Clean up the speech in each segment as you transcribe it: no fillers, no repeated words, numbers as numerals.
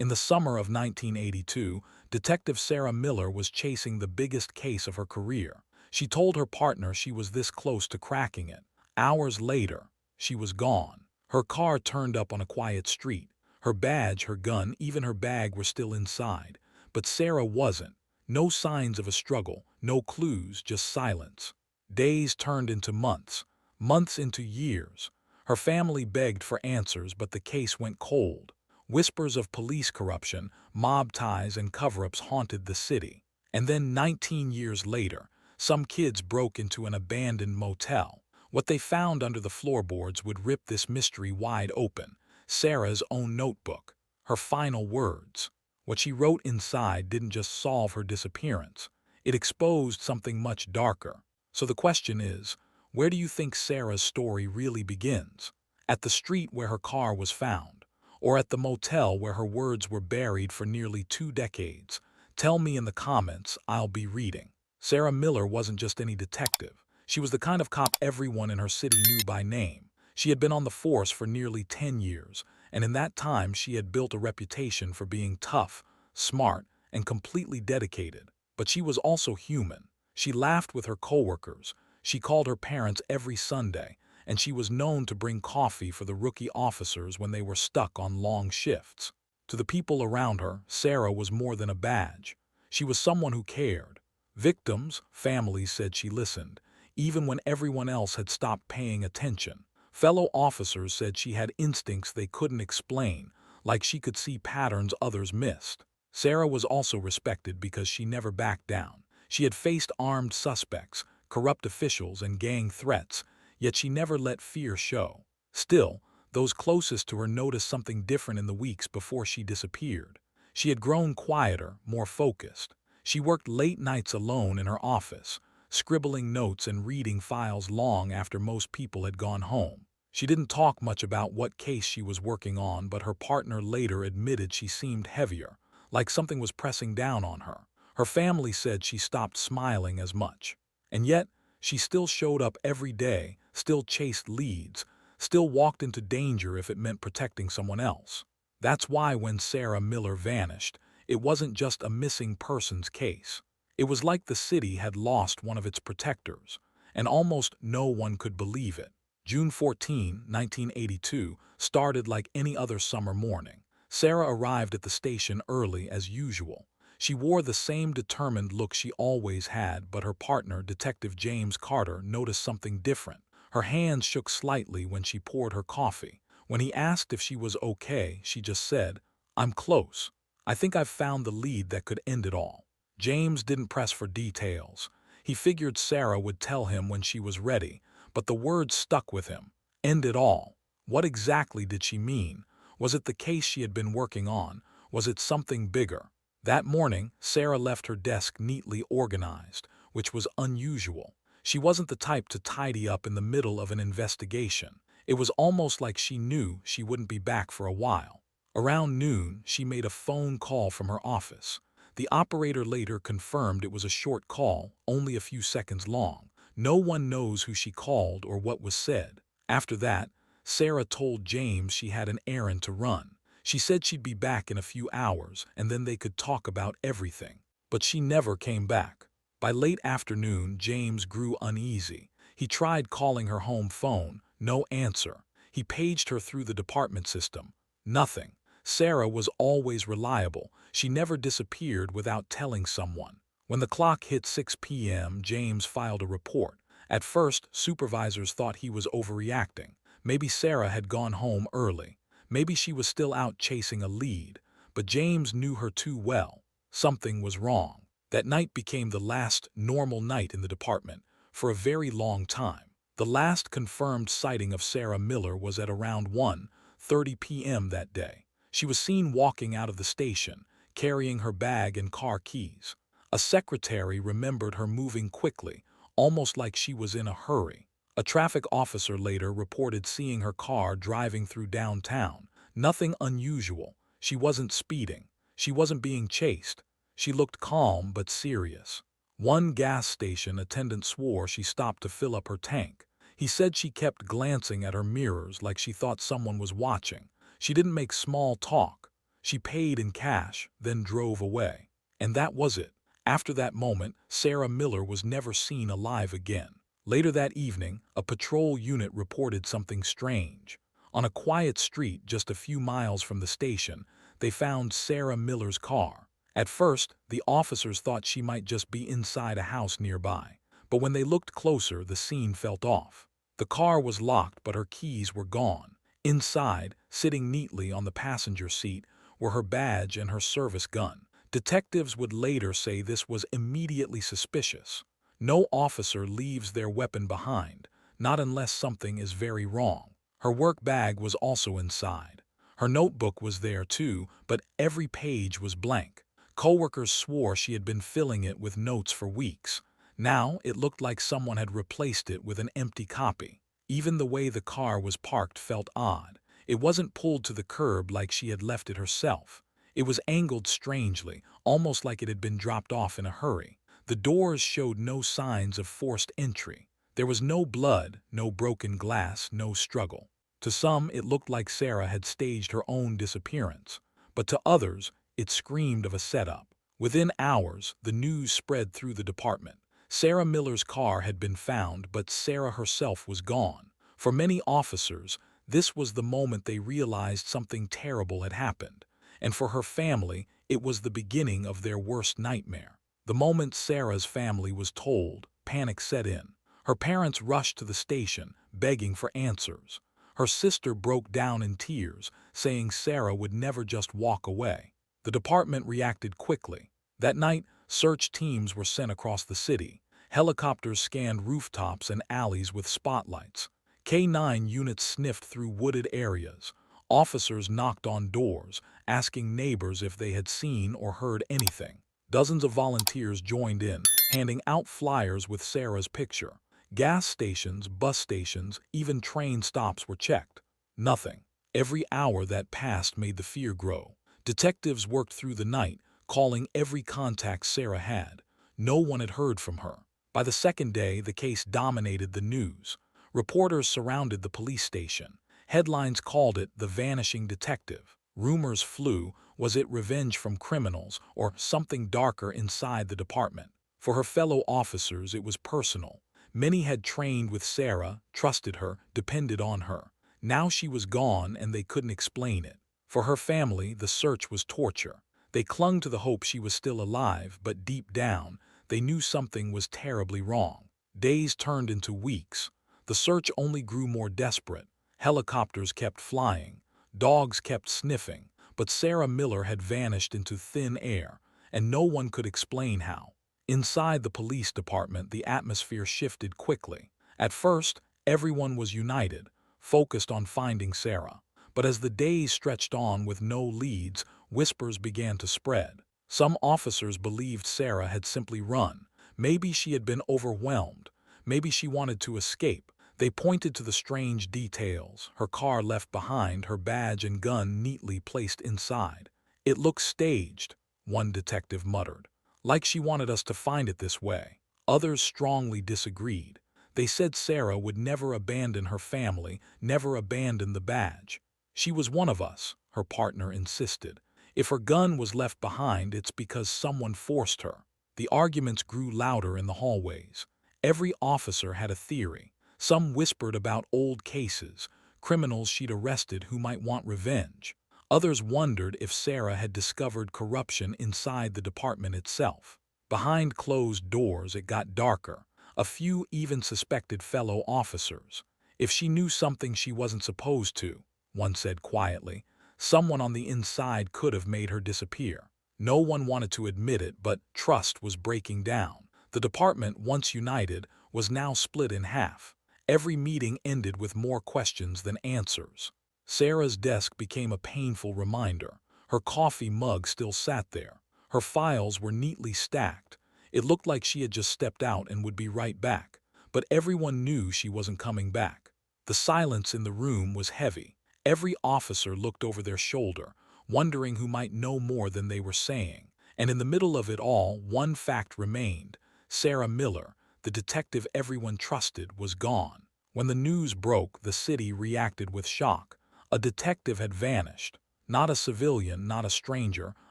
In the summer of 1982, Detective Sarah Miller was chasing the biggest case of her career. She told her partner she was this close to cracking it. Hours later, she was gone. Her car turned up on a quiet street. Her badge, her gun, even her bag were still inside. But Sarah wasn't. No signs of a struggle, no clues, just silence. Days turned into months, months into years. Her family begged for answers, but the case went cold. Whispers of police corruption, mob ties, and cover-ups haunted the city. And then 19 years later, some kids broke into an abandoned motel. What they found under the floorboards would rip this mystery wide open. Sarah's own notebook, her final words. What she wrote inside didn't just solve her disappearance. It exposed something much darker. So the question is, where do you think Sarah's story really begins? At the street where her car was found? Or at the motel where her words were buried for nearly 2 decades? Tell me in the comments, I'll be reading. Sarah Miller wasn't just any detective. She was the kind of cop everyone in her city knew by name. She had been on the force for nearly 10 years, and in that time she had built a reputation for being tough, smart, and completely dedicated. But she was also human. She laughed with her coworkers. She called her parents every Sunday, and she was known to bring coffee for the rookie officers when they were stuck on long shifts. To the people around her, Sarah was more than a badge. She was someone who cared. Victims, families said she listened, even when everyone else had stopped paying attention. Fellow officers said she had instincts they couldn't explain, like she could see patterns others missed. Sarah was also respected because she never backed down. She had faced armed suspects, corrupt officials, and gang threats, yet she never let fear show. Still, those closest to her noticed something different in the weeks before she disappeared. She had grown quieter, more focused. She worked late nights alone in her office, scribbling notes and reading files long after most people had gone home. She didn't talk much about what case she was working on, but her partner later admitted she seemed heavier, like something was pressing down on her. Her family said she stopped smiling as much. And yet, she still showed up every day, still chased leads, still walked into danger if it meant protecting someone else. That's why when Sarah Miller vanished, it wasn't just a missing persons case. It was like the city had lost one of its protectors, and almost no one could believe it. June 14, 1982, started like any other summer morning. Sarah arrived at the station early as usual. She wore the same determined look she always had, but her partner, Detective James Carter, noticed something different. Her hands shook slightly when she poured her coffee. When he asked if she was okay, she just said, "I'm close. I think I've found the lead that could end it all." James didn't press for details. He figured Sarah would tell him when she was ready, but the words stuck with him. End it all. What exactly did she mean? Was it the case she had been working on? Was it something bigger? That morning, Sarah left her desk neatly organized, which was unusual. She wasn't the type to tidy up in the middle of an investigation. It was almost like she knew she wouldn't be back for a while. Around noon, she made a phone call from her office. The operator later confirmed it was a short call, only a few seconds long. No one knows who she called or what was said. After that, Sarah told James she had an errand to run. She said she'd be back in a few hours, and then they could talk about everything. But she never came back. By late afternoon, James grew uneasy. He tried calling her home phone, no answer. He paged her through the department system. Nothing. Sarah was always reliable. She never disappeared without telling someone. When the clock hit 6 p.m., James filed a report. At first, supervisors thought he was overreacting. Maybe Sarah had gone home early. Maybe she was still out chasing a lead. But James knew her too well. Something was wrong. That night became the last normal night in the department for a very long time. The last confirmed sighting of Sarah Miller was at around 1:30 p.m. that day. She was seen walking out of the station, carrying her bag and car keys. A secretary remembered her moving quickly, almost like she was in a hurry. A traffic officer later reported seeing her car driving through downtown. Nothing unusual. She wasn't speeding. She wasn't being chased. She looked calm but serious. One gas station attendant swore she stopped to fill up her tank. He said she kept glancing at her mirrors like she thought someone was watching. She didn't make small talk. She paid in cash, then drove away. And that was it. After that moment, Sarah Miller was never seen alive again. Later that evening, a patrol unit reported something strange. On a quiet street just a few miles from the station, they found Sarah Miller's car. At first, the officers thought she might just be inside a house nearby. But when they looked closer, the scene felt off. The car was locked, but her keys were gone. Inside, sitting neatly on the passenger seat, were her badge and her service gun. Detectives would later say this was immediately suspicious. No officer leaves their weapon behind, not unless something is very wrong. Her work bag was also inside. Her notebook was there too, but every page was blank. Coworkers swore she had been filling it with notes for weeks. Now it looked like someone had replaced it with an empty copy. Even the way the car was parked felt odd. It wasn't pulled to the curb like she had left it herself. It was angled strangely, almost like it had been dropped off in a hurry. The doors showed no signs of forced entry. There was no blood, no broken glass, no struggle. To some, it looked like Sarah had staged her own disappearance. But to others, it screamed of a setup. Within hours, the news spread through the department. Sarah Miller's car had been found, but Sarah herself was gone. For many officers, this was the moment they realized something terrible had happened. And for her family, it was the beginning of their worst nightmare. The moment Sarah's family was told, panic set in. Her parents rushed to the station, begging for answers. Her sister broke down in tears, saying Sarah would never just walk away. The department reacted quickly. That night, search teams were sent across the city. Helicopters scanned rooftops and alleys with spotlights. K-9 units sniffed through wooded areas. Officers knocked on doors, asking neighbors if they had seen or heard anything. Dozens of volunteers joined in, handing out flyers with Sarah's picture. Gas stations, bus stations, even train stops were checked. Nothing. Every hour that passed made the fear grow. Detectives worked through the night, calling every contact Sarah had. No one had heard from her. By the second day, the case dominated the news. Reporters surrounded the police station. Headlines called it the vanishing detective. Rumors flew. Was it revenge from criminals or something darker inside the department? For her fellow officers, it was personal. Many had trained with Sarah, trusted her, depended on her. Now she was gone and they couldn't explain it. For her family, the search was torture. They clung to the hope she was still alive, but deep down, they knew something was terribly wrong. Days turned into weeks. The search only grew more desperate. Helicopters kept flying. Dogs kept sniffing. But Sarah Miller had vanished into thin air, and no one could explain how. Inside the police department, the atmosphere shifted quickly. At first, everyone was united, focused on finding Sarah. But as the days stretched on with no leads, whispers began to spread. Some officers believed Sarah had simply run. Maybe she had been overwhelmed. Maybe she wanted to escape. They pointed to the strange details, her car left behind, her badge and gun neatly placed inside. "It looks staged," one detective muttered, "like she wanted us to find it this way." Others strongly disagreed. They said Sarah would never abandon her family, never abandon the badge. "She was one of us," her partner insisted. "If her gun was left behind, it's because someone forced her." The arguments grew louder in the hallways. Every officer had a theory. Some whispered about old cases, criminals she'd arrested who might want revenge. Others wondered if Sarah had discovered corruption inside the department itself. Behind closed doors, it got darker. A few even suspected fellow officers. "If she knew something she wasn't supposed to," one said quietly, "someone on the inside could have made her disappear." No one wanted to admit it, but trust was breaking down. The department, once united, was now split in half. Every meeting ended with more questions than answers. Sarah's desk became a painful reminder. Her coffee mug still sat there. Her files were neatly stacked. It looked like she had just stepped out and would be right back. But everyone knew she wasn't coming back. The silence in the room was heavy. Every officer looked over their shoulder, wondering who might know more than they were saying. And in the middle of it all, one fact remained. Sarah Miller, the detective everyone trusted, was gone. When the news broke, the city reacted with shock. A detective had vanished. Not a civilian, not a stranger,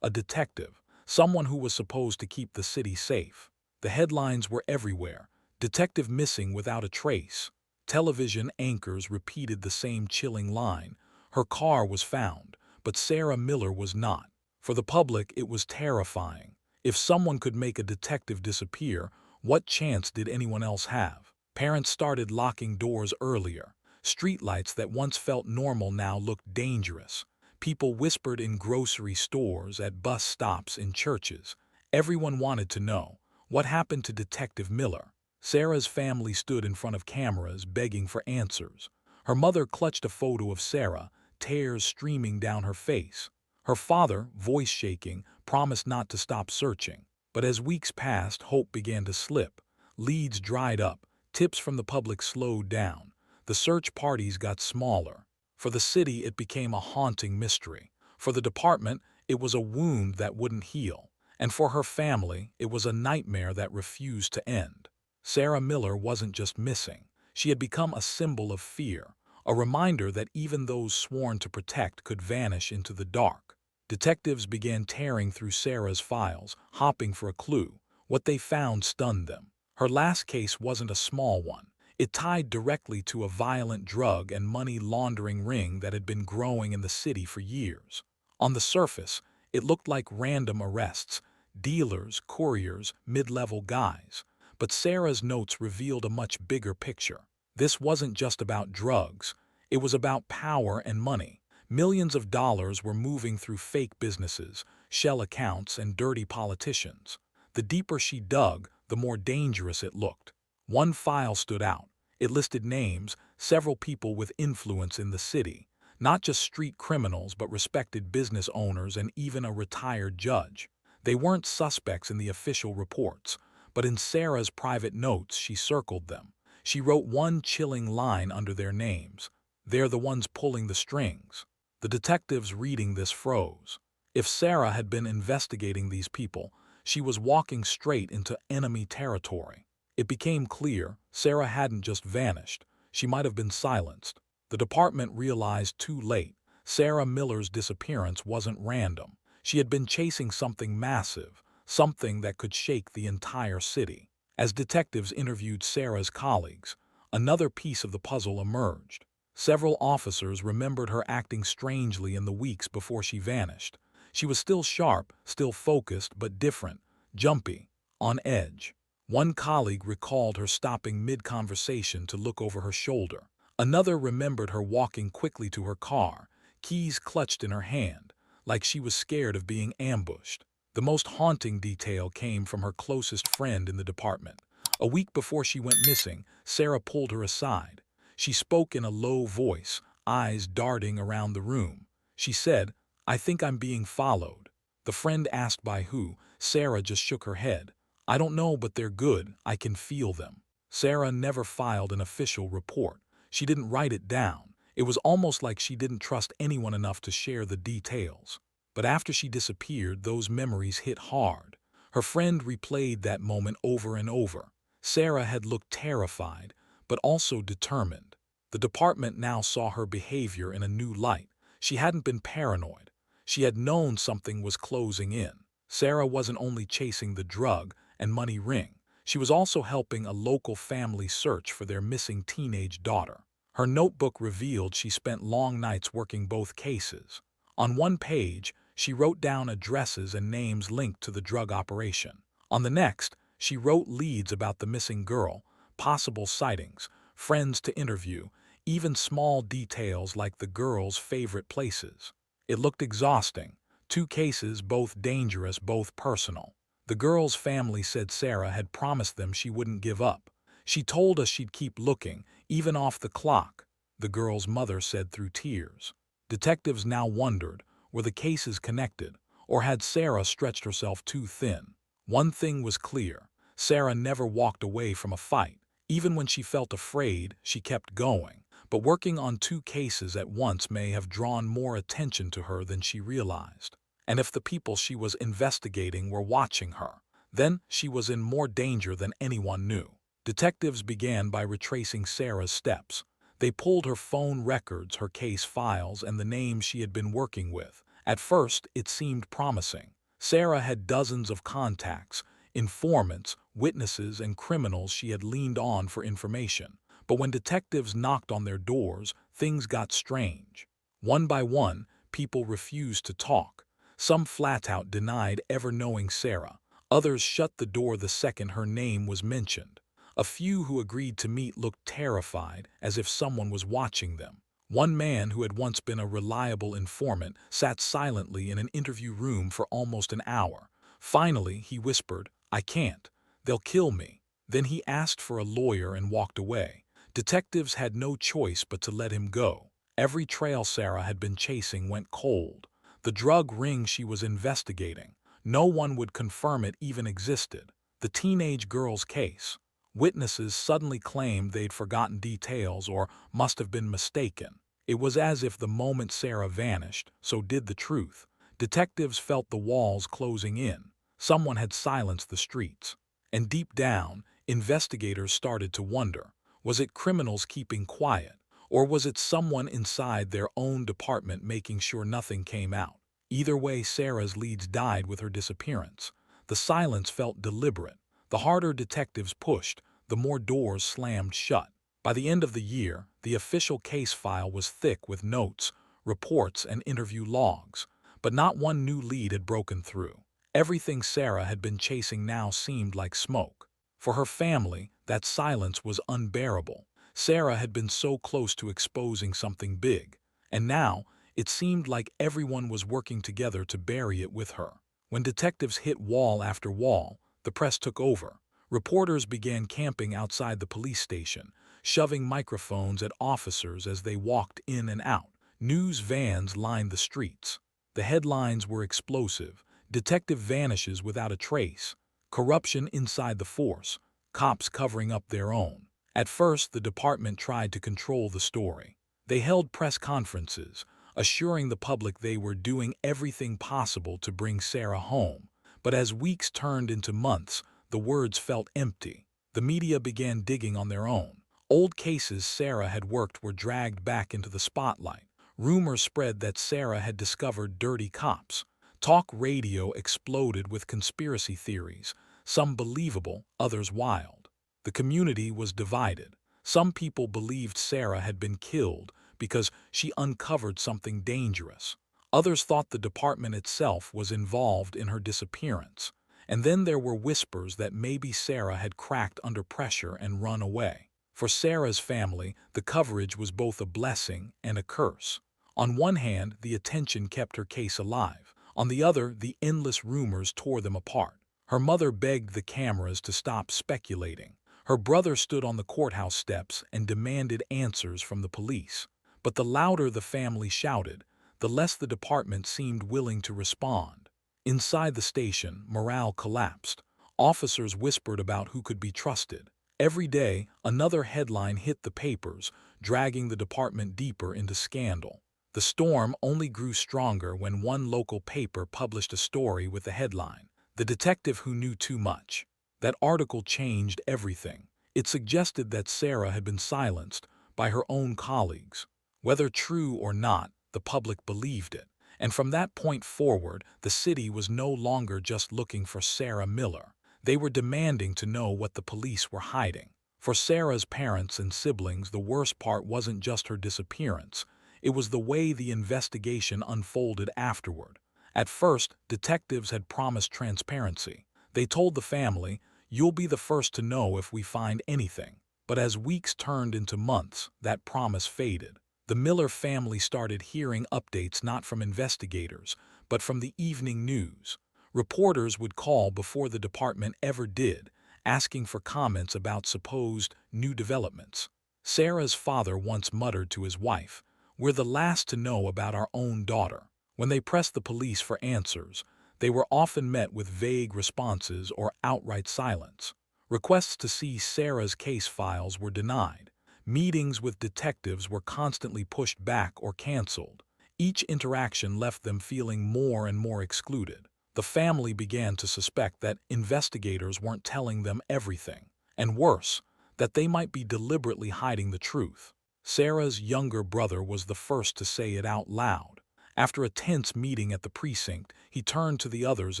a detective, someone who was supposed to keep the city safe. The headlines were everywhere. Detective missing without a trace. Television anchors repeated the same chilling line. Her car was found, but Sarah Miller was not. For the public, it was terrifying. If someone could make a detective disappear, what chance did anyone else have? Parents started locking doors earlier. Streetlights that once felt normal now looked dangerous. People whispered in grocery stores, at bus stops, in churches. Everyone wanted to know, what happened to Detective Miller? Sarah's family stood in front of cameras, begging for answers. Her mother clutched a photo of Sarah, tears streaming down her face. Her father, voice shaking, promised not to stop searching. But as weeks passed, hope began to slip. Leads dried up, tips from the public slowed down. The search parties got smaller. For the city, it became a haunting mystery. For the department, it was a wound that wouldn't heal. And for her family, it was a nightmare that refused to end. Sarah Miller wasn't just missing. She had become a symbol of fear, a reminder that even those sworn to protect could vanish into the dark. Detectives began tearing through Sarah's files, hopping for a clue. What they found stunned them. Her last case wasn't a small one. It tied directly to a violent drug and money laundering ring that had been growing in the city for years. On the surface, it looked like random arrests, dealers, couriers, mid-level guys. But Sarah's notes revealed a much bigger picture. This wasn't just about drugs. It was about power and money. Millions of dollars were moving through fake businesses, shell accounts, and dirty politicians. The deeper she dug, the more dangerous it looked. One file stood out. It listed names, several people with influence in the city. Not just street criminals, but respected business owners and even a retired judge. They weren't suspects in the official reports, but in Sarah's private notes she circled them. She wrote one chilling line under their names. They're the ones pulling the strings. The detectives reading this froze. If Sarah had been investigating these people, she was walking straight into enemy territory. It became clear Sarah hadn't just vanished. She might have been silenced. The department realized too late. Sarah Miller's disappearance wasn't random. She had been chasing something massive, something that could shake the entire city. As detectives interviewed Sarah's colleagues, another piece of the puzzle emerged. Several officers remembered her acting strangely in the weeks before she vanished. She was still sharp, still focused, but different, jumpy, on edge. One colleague recalled her stopping mid-conversation to look over her shoulder. Another remembered her walking quickly to her car, keys clutched in her hand, like she was scared of being ambushed. The most haunting detail came from her closest friend in the department. A week before she went missing, Sarah pulled her aside. She spoke in a low voice, eyes darting around the room. She said, "I think I'm being followed." The friend asked by who. Sarah just shook her head. "I don't know, but they're good. I can feel them." Sarah never filed an official report. She didn't write it down. It was almost like she didn't trust anyone enough to share the details. But after she disappeared, those memories hit hard. Her friend replayed that moment over and over. Sarah had looked terrified, but also determined. The department now saw her behavior in a new light. She hadn't been paranoid. She had known something was closing in. Sarah wasn't only chasing the drug and money ring. She was also helping a local family search for their missing teenage daughter. Her notebook revealed she spent long nights working both cases. On one page, she wrote down addresses and names linked to the drug operation. On the next, she wrote leads about the missing girl, possible sightings, friends to interview, even small details like the girl's favorite places. It looked exhausting. 2 cases, both dangerous, both personal. The girl's family said Sarah had promised them she wouldn't give up. "She told us she'd keep looking, even off the clock," the girl's mother said through tears. Detectives now wondered, were the cases connected, or had Sarah stretched herself too thin? One thing was clear. Sarah never walked away from a fight. Even when she felt afraid, she kept going. But working on 2 cases at once may have drawn more attention to her than she realized. And if the people she was investigating were watching her, then she was in more danger than anyone knew. Detectives began by retracing Sarah's steps. They pulled her phone records, her case files, and the names she had been working with. At first, it seemed promising. Sarah had dozens of contacts, informants, witnesses, and criminals she had leaned on for information. But when detectives knocked on their doors, things got strange. One by one, people refused to talk. Some flat out denied ever knowing Sarah. Others shut the door the second her name was mentioned. A few who agreed to meet looked terrified, as if someone was watching them. One man, who had once been a reliable informant, sat silently in an interview room for almost an hour. Finally, he whispered, "I can't. They'll kill me." Then he asked for a lawyer and walked away. Detectives had no choice but to let him go. Every trail Sarah had been chasing went cold. The drug ring she was investigating, no one would confirm it even existed. The teenage girl's case. Witnesses suddenly claimed they'd forgotten details or must have been mistaken. It was as if the moment Sarah vanished, so did the truth. Detectives felt the walls closing in. Someone had silenced the streets. And deep down, investigators started to wonder, was it criminals keeping quiet, or was it someone inside their own department making sure nothing came out? Either way, Sarah's leads died with her disappearance. The silence felt deliberate. The harder detectives pushed, the more doors slammed shut. By the end of the year, the official case file was thick with notes, reports, and interview logs. But not one new lead had broken through. Everything Sarah had been chasing now seemed like smoke. For her family, that silence was unbearable. Sarah had been so close to exposing something big, and now it seemed like everyone was working together to bury it with her. When detectives hit wall after wall, the press took over. Reporters began camping outside the police station, shoving microphones at officers as they walked in and out. News vans lined the streets. The headlines were explosive. Detective vanishes without a trace. Corruption inside the force. Cops covering up their own. At first, the department tried to control the story. They held press conferences, assuring the public they were doing everything possible to bring Sarah home. But as weeks turned into months, the words felt empty. The media began digging on their own. Old cases Sarah had worked were dragged back into the spotlight. Rumors spread that Sarah had discovered dirty cops. Talk radio exploded with conspiracy theories, some believable, others wild. The community was divided. Some people believed Sarah had been killed because she uncovered something dangerous. Others thought the department itself was involved in her disappearance. And then there were whispers that maybe Sarah had cracked under pressure and run away. For Sarah's family, the coverage was both a blessing and a curse. On one hand, the attention kept her case alive. On the other, the endless rumors tore them apart. Her mother begged the cameras to stop speculating. Her brother stood on the courthouse steps and demanded answers from the police. But the louder the family shouted, the less the department seemed willing to respond. Inside the station, morale collapsed. Officers whispered about who could be trusted. Every day, another headline hit the papers, dragging the department deeper into scandal. The storm only grew stronger when one local paper published a story with the headline, "The Detective Who Knew Too Much." That article changed everything. It suggested that Sarah had been silenced by her own colleagues. Whether true or not, the public believed it. And from that point forward, the city was no longer just looking for Sarah Miller. They were demanding to know what the police were hiding. For Sarah's parents and siblings, the worst part wasn't just her disappearance. It was the way the investigation unfolded afterward. At first, detectives had promised transparency. They told the family, "You'll be the first to know if we find anything." But as weeks turned into months, that promise faded. The Miller family started hearing updates not from investigators, but from the evening news. Reporters would call before the department ever did, asking for comments about supposed new developments. Sarah's father once muttered to his wife, "We're the last to know about our own daughter." When they pressed the police for answers, they were often met with vague responses or outright silence. Requests to see Sarah's case files were denied. Meetings with detectives were constantly pushed back or canceled. Each interaction left them feeling more and more excluded. The family began to suspect that investigators weren't telling them everything, and worse, that they might be deliberately hiding the truth. Sarah's younger brother was the first to say it out loud. After a tense meeting at the precinct, he turned to the others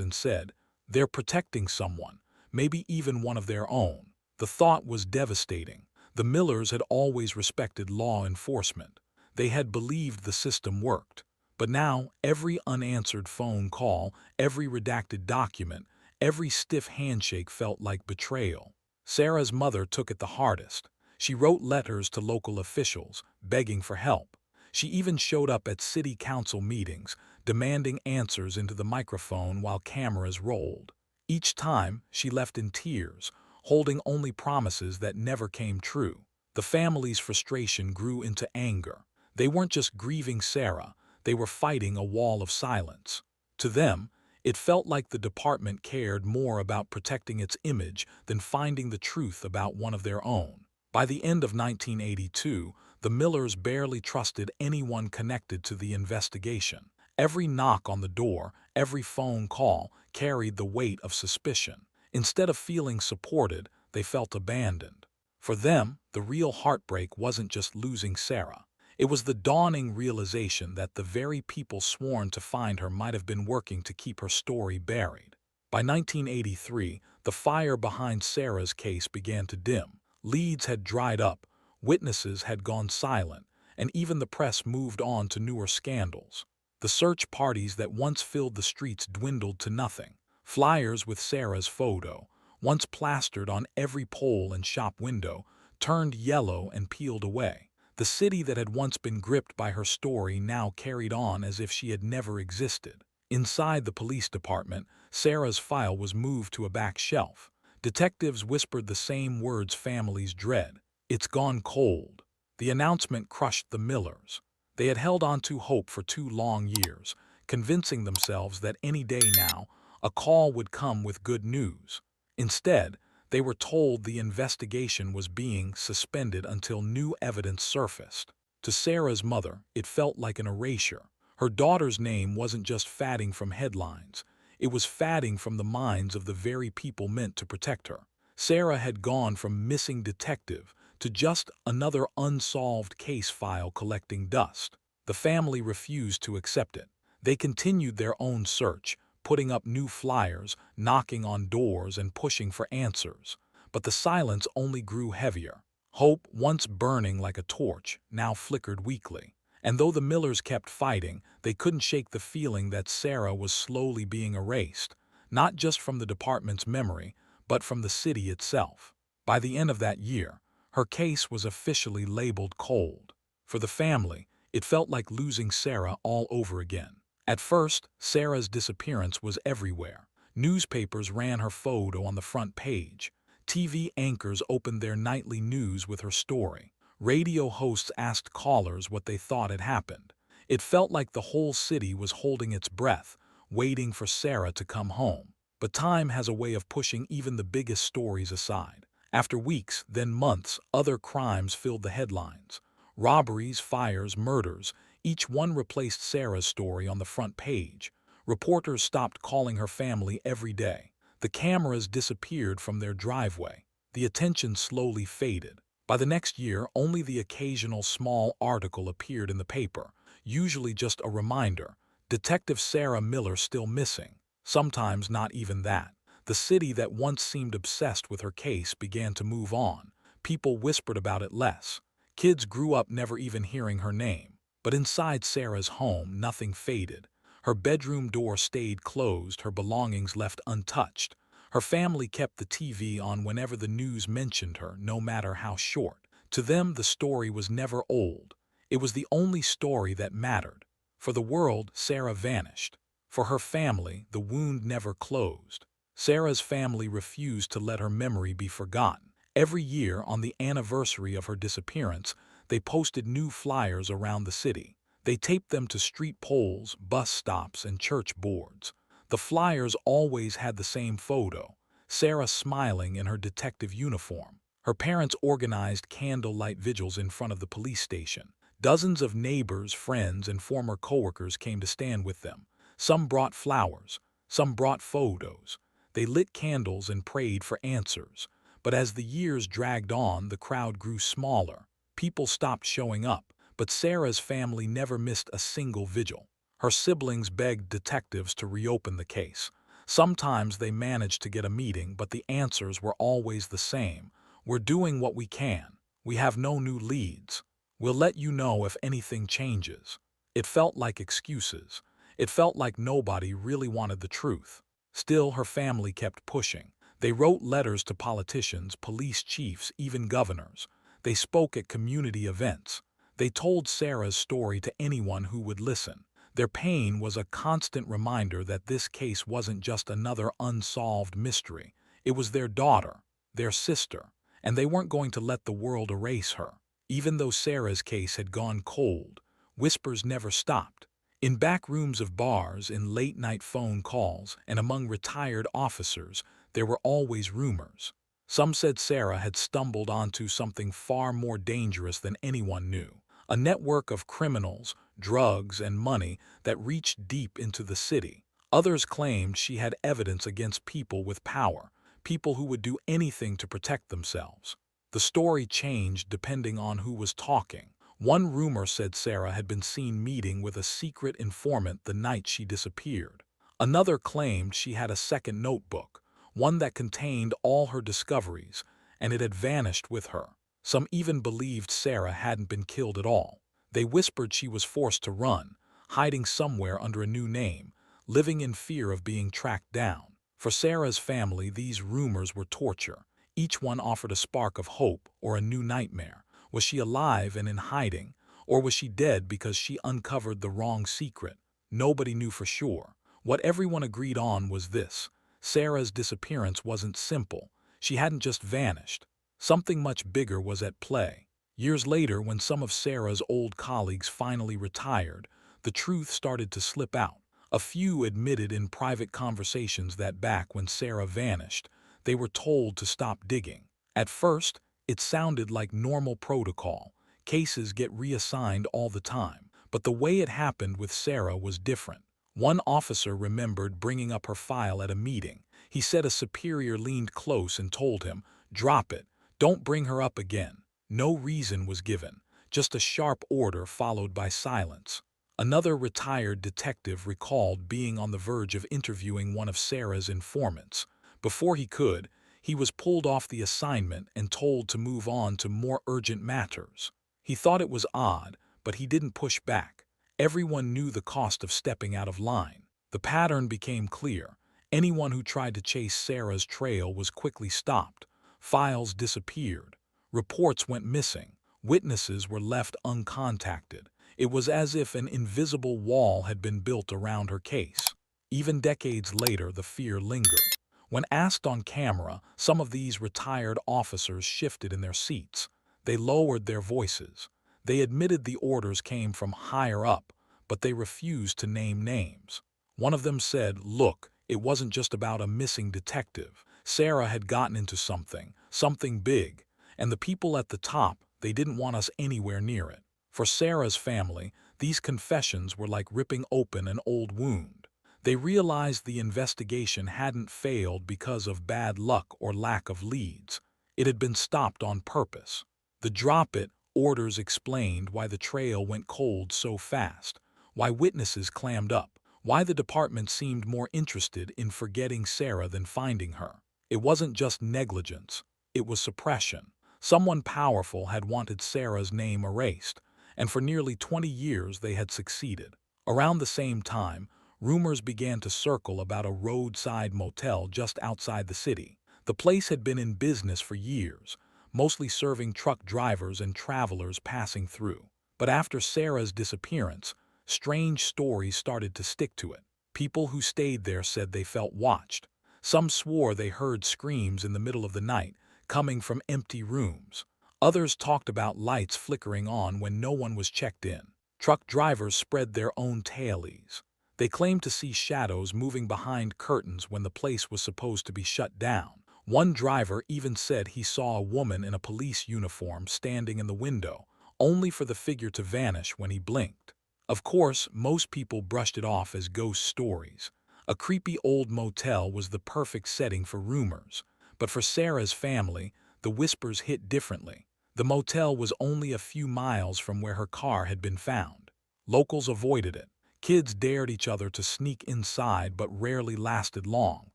and said, "They're protecting someone, maybe even one of their own." The thought was devastating. The Millers had always respected law enforcement. They had believed the system worked. But now, every unanswered phone call, every redacted document, every stiff handshake felt like betrayal. Sarah's mother took it the hardest. She wrote letters to local officials, begging for help. She even showed up at city council meetings, demanding answers into the microphone while cameras rolled. Each time, she left in tears, holding only promises that never came true. The family's frustration grew into anger. They weren't just grieving Sarah, they were fighting a wall of silence. To them, it felt like the department cared more about protecting its image than finding the truth about one of their own. By the end of 1982, the Millers barely trusted anyone connected to the investigation. Every knock on the door, every phone call carried the weight of suspicion. Instead of feeling supported, they felt abandoned. For them, the real heartbreak wasn't just losing Sarah. It was the dawning realization that the very people sworn to find her might have been working to keep her story buried. By 1983, the fire behind Sarah's case began to dim. Leads had dried up, witnesses had gone silent, and even the press moved on to newer scandals. The search parties that once filled the streets dwindled to nothing. Flyers with Sarah's photo, once plastered on every pole and shop window, turned yellow and peeled away. The city that had once been gripped by her story now carried on as if she had never existed. Inside the police department, Sarah's file was moved to a back shelf. Detectives whispered the same words families dread. "It's gone cold." The announcement crushed the Millers. They had held on to hope for 2 long years, convincing themselves that any day now, a call would come with good news. Instead, they were told the investigation was being suspended until new evidence surfaced. To Sarah's mother, it felt like an erasure. Her daughter's name wasn't just fading from headlines. It was fading from the minds of the very people meant to protect her. Sarah had gone from missing detective to just another unsolved case file collecting dust. The family refused to accept it. They continued their own search, putting up new flyers, knocking on doors, and pushing for answers. But the silence only grew heavier. Hope, once burning like a torch, now flickered weakly. And though the Millers kept fighting, they couldn't shake the feeling that Sarah was slowly being erased, not just from the department's memory, but from the city itself. By the end of that year, her case was officially labeled cold. For the family, it felt like losing Sarah all over again. At first, Sarah's disappearance was everywhere. Newspapers ran her photo on the front page. TV anchors opened their nightly news with her story. Radio hosts asked callers what they thought had happened. It felt like the whole city was holding its breath, waiting for Sarah to come home. But time has a way of pushing even the biggest stories aside. After weeks, then months, other crimes filled the headlines. Robberies, fires, murders, each one replaced Sarah's story on the front page. Reporters stopped calling her family every day. The cameras disappeared from their driveway. The attention slowly faded. By the next year, only the occasional small article appeared in the paper, usually just a reminder. Detective Sarah Miller still missing. Sometimes not even that. The city that once seemed obsessed with her case began to move on. People whispered about it less. Kids grew up never even hearing her name. But inside Sarah's home, nothing faded. Her bedroom door stayed closed, her belongings left untouched. Her family kept the TV on whenever the news mentioned her, no matter how short. To them, the story was never old. It was the only story that mattered. For the world, Sarah vanished. For her family, the wound never closed. Sarah's family refused to let her memory be forgotten. Every year, on the anniversary of her disappearance, they posted new flyers around the city. They taped them to street poles, bus stops, and church boards. The flyers always had the same photo, Sarah smiling in her detective uniform. Her parents organized candlelight vigils in front of the police station. Dozens of neighbors, friends, and former coworkers came to stand with them. Some brought flowers, some brought photos. They lit candles and prayed for answers. But as the years dragged on, the crowd grew smaller. People stopped showing up, but Sarah's family never missed a single vigil. Her siblings begged detectives to reopen the case. Sometimes they managed to get a meeting, but the answers were always the same. "We're doing what we can. We have no new leads. We'll let you know if anything changes." It felt like excuses. It felt like nobody really wanted the truth. Still, her family kept pushing. They wrote letters to politicians, police chiefs, even governors. They spoke at community events. They told Sarah's story to anyone who would listen. Their pain was a constant reminder that this case wasn't just another unsolved mystery. It was their daughter, their sister, and they weren't going to let the world erase her. Even though Sarah's case had gone cold, whispers never stopped. In back rooms of bars, in late-night phone calls, and among retired officers, there were always rumors. Some said Sarah had stumbled onto something far more dangerous than anyone knew. A network of criminals, drugs, and money that reached deep into the city. Others claimed she had evidence against people with power, people who would do anything to protect themselves. The story changed depending on who was talking. One rumor said Sarah had been seen meeting with a secret informant the night she disappeared. Another claimed she had a second notebook, one that contained all her discoveries, and it had vanished with her. Some even believed Sarah hadn't been killed at all. They whispered she was forced to run, hiding somewhere under a new name, living in fear of being tracked down. For Sarah's family, these rumors were torture. Each one offered a spark of hope or a new nightmare. Was she alive and in hiding, or was she dead because she uncovered the wrong secret? Nobody knew for sure. What everyone agreed on was this: Sarah's disappearance wasn't simple. She hadn't just vanished. Something much bigger was at play. Years later, when some of Sarah's old colleagues finally retired, the truth started to slip out. A few admitted in private conversations that back when Sarah vanished, they were told to stop digging. At first, it sounded like normal protocol. Cases get reassigned all the time. But the way it happened with Sarah was different. One officer remembered bringing up her file at a meeting. He said a superior leaned close and told him, "Drop it. Don't bring her up again." No reason was given, just a sharp order followed by silence. Another retired detective recalled being on the verge of interviewing one of Sarah's informants. Before he could, he was pulled off the assignment and told to move on to more urgent matters. He thought it was odd, but he didn't push back. Everyone knew the cost of stepping out of line. The pattern became clear. Anyone who tried to chase Sarah's trail was quickly stopped. Files disappeared. Reports went missing. Witnesses were left uncontacted. It was as if an invisible wall had been built around her case. Even decades later, the fear lingered. When asked on camera, some of these retired officers shifted in their seats. They lowered their voices. They admitted the orders came from higher up, but they refused to name names. One of them said, "Look, it wasn't just about a missing detective. Sarah had gotten into something big, and the people at the top, they didn't want us anywhere near it." For Sarah's family, these confessions were like ripping open an old wound. They realized the investigation hadn't failed because of bad luck or lack of leads. It had been stopped on purpose. The drop-it orders explained why the trail went cold so fast, why witnesses clammed up, why the department seemed more interested in forgetting Sarah than finding her. It wasn't just negligence, it was suppression. Someone powerful had wanted Sarah's name erased, and for nearly 20 years they had succeeded. Around the same time, rumors began to circle about a roadside motel just outside the city. The place had been in business for years, mostly serving truck drivers and travelers passing through. But after Sarah's disappearance, strange stories started to stick to it. People who stayed there said they felt watched. Some swore they heard screams in the middle of the night, coming from empty rooms. Others talked about lights flickering on when no one was checked in. Truck drivers spread their own tales. They claimed to see shadows moving behind curtains when the place was supposed to be shut down. One driver even said he saw a woman in a police uniform standing in the window, only for the figure to vanish when he blinked. Of course, most people brushed it off as ghost stories. A creepy old motel was the perfect setting for rumors. But for Sarah's family, the whispers hit differently. The motel was only a few miles from where her car had been found. Locals avoided it, Kids dared each other to sneak inside but rarely lasted long.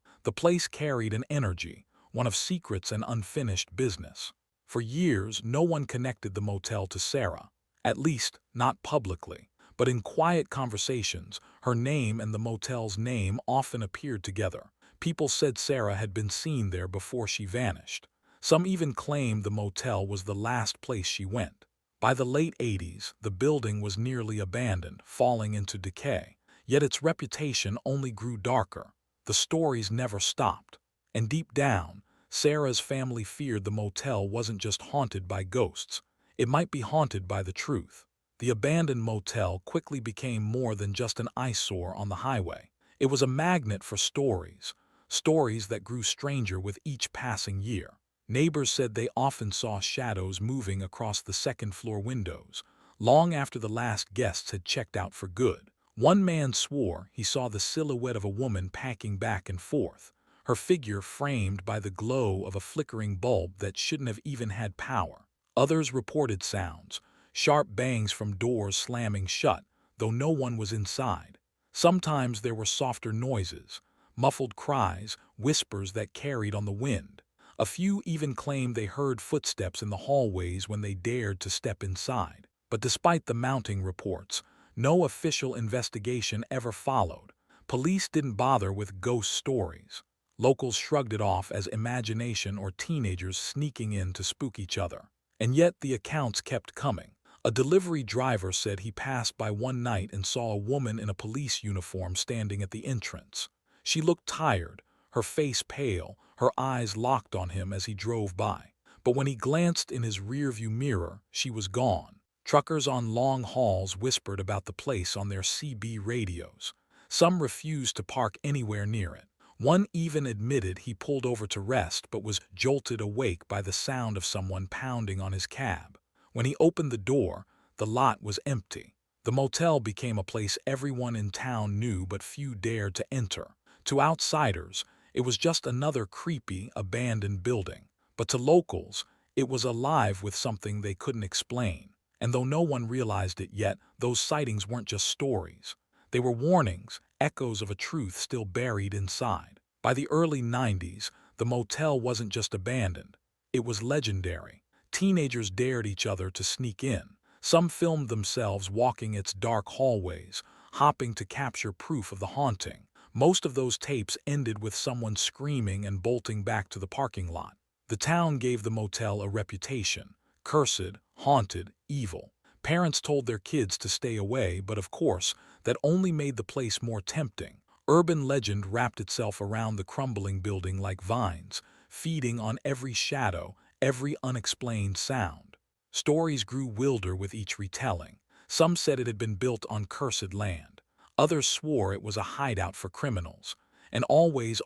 The place carried an energy, one of secrets and unfinished business. For years, no one connected the motel to Sarah, at least not publicly. But in quiet conversations, her name and the motel's name often appeared together. People said Sarah had been seen there before she vanished. Some even claimed the motel was the last place she went. By the late 80s, the building was nearly abandoned, falling into decay. Yet its reputation only grew darker. The stories never stopped. And deep down, Sarah's family feared the motel wasn't just haunted by ghosts. It might be haunted by the truth. The abandoned motel quickly became more than just an eyesore on the highway. It was a magnet for stories, stories that grew stranger with each passing year. Neighbors said they often saw shadows moving across the second-floor windows, long after the last guests had checked out for good. One man swore he saw the silhouette of a woman packing back and forth, her figure framed by the glow of a flickering bulb that shouldn't have even had power. Others reported sounds, sharp bangs from doors slamming shut, though no one was inside. Sometimes there were softer noises, muffled cries, whispers that carried on the wind. A few even claimed they heard footsteps in the hallways when they dared to step inside. But despite the mounting reports, no official investigation ever followed. Police didn't bother with ghost stories. Locals shrugged it off as imagination or teenagers sneaking in to spook each other. And yet the accounts kept coming. A delivery driver said he passed by one night and saw a woman in a police uniform standing at the entrance. She looked tired, her face pale, her eyes locked on him as he drove by. But when he glanced in his rearview mirror, she was gone. Truckers on long hauls whispered about the place on their CB radios. Some refused to park anywhere near it. One even admitted he pulled over to rest but was jolted awake by the sound of someone pounding on his cab. When he opened the door, the lot was empty. The motel became a place everyone in town knew but few dared to enter. To outsiders, it was just another creepy, abandoned building. But to locals, it was alive with something they couldn't explain. And though no one realized it yet, those sightings weren't just stories. They were warnings, echoes of a truth still buried inside. By the early 90s, the motel wasn't just abandoned. It was legendary. Teenagers dared each other to sneak in. Some filmed themselves walking its dark hallways, hopping to capture proof of the haunting. Most of those tapes ended with someone screaming and bolting back to the parking lot. The town gave the motel a reputation: cursed, haunted, evil. Parents told their kids to stay away, but of course, that only made the place more tempting. Urban legend wrapped itself around the crumbling building like vines, feeding on every shadow, every unexplained sound. Stories grew wilder with each retelling. Some said it had been built on cursed land. Others swore it was a hideout for criminals. And always,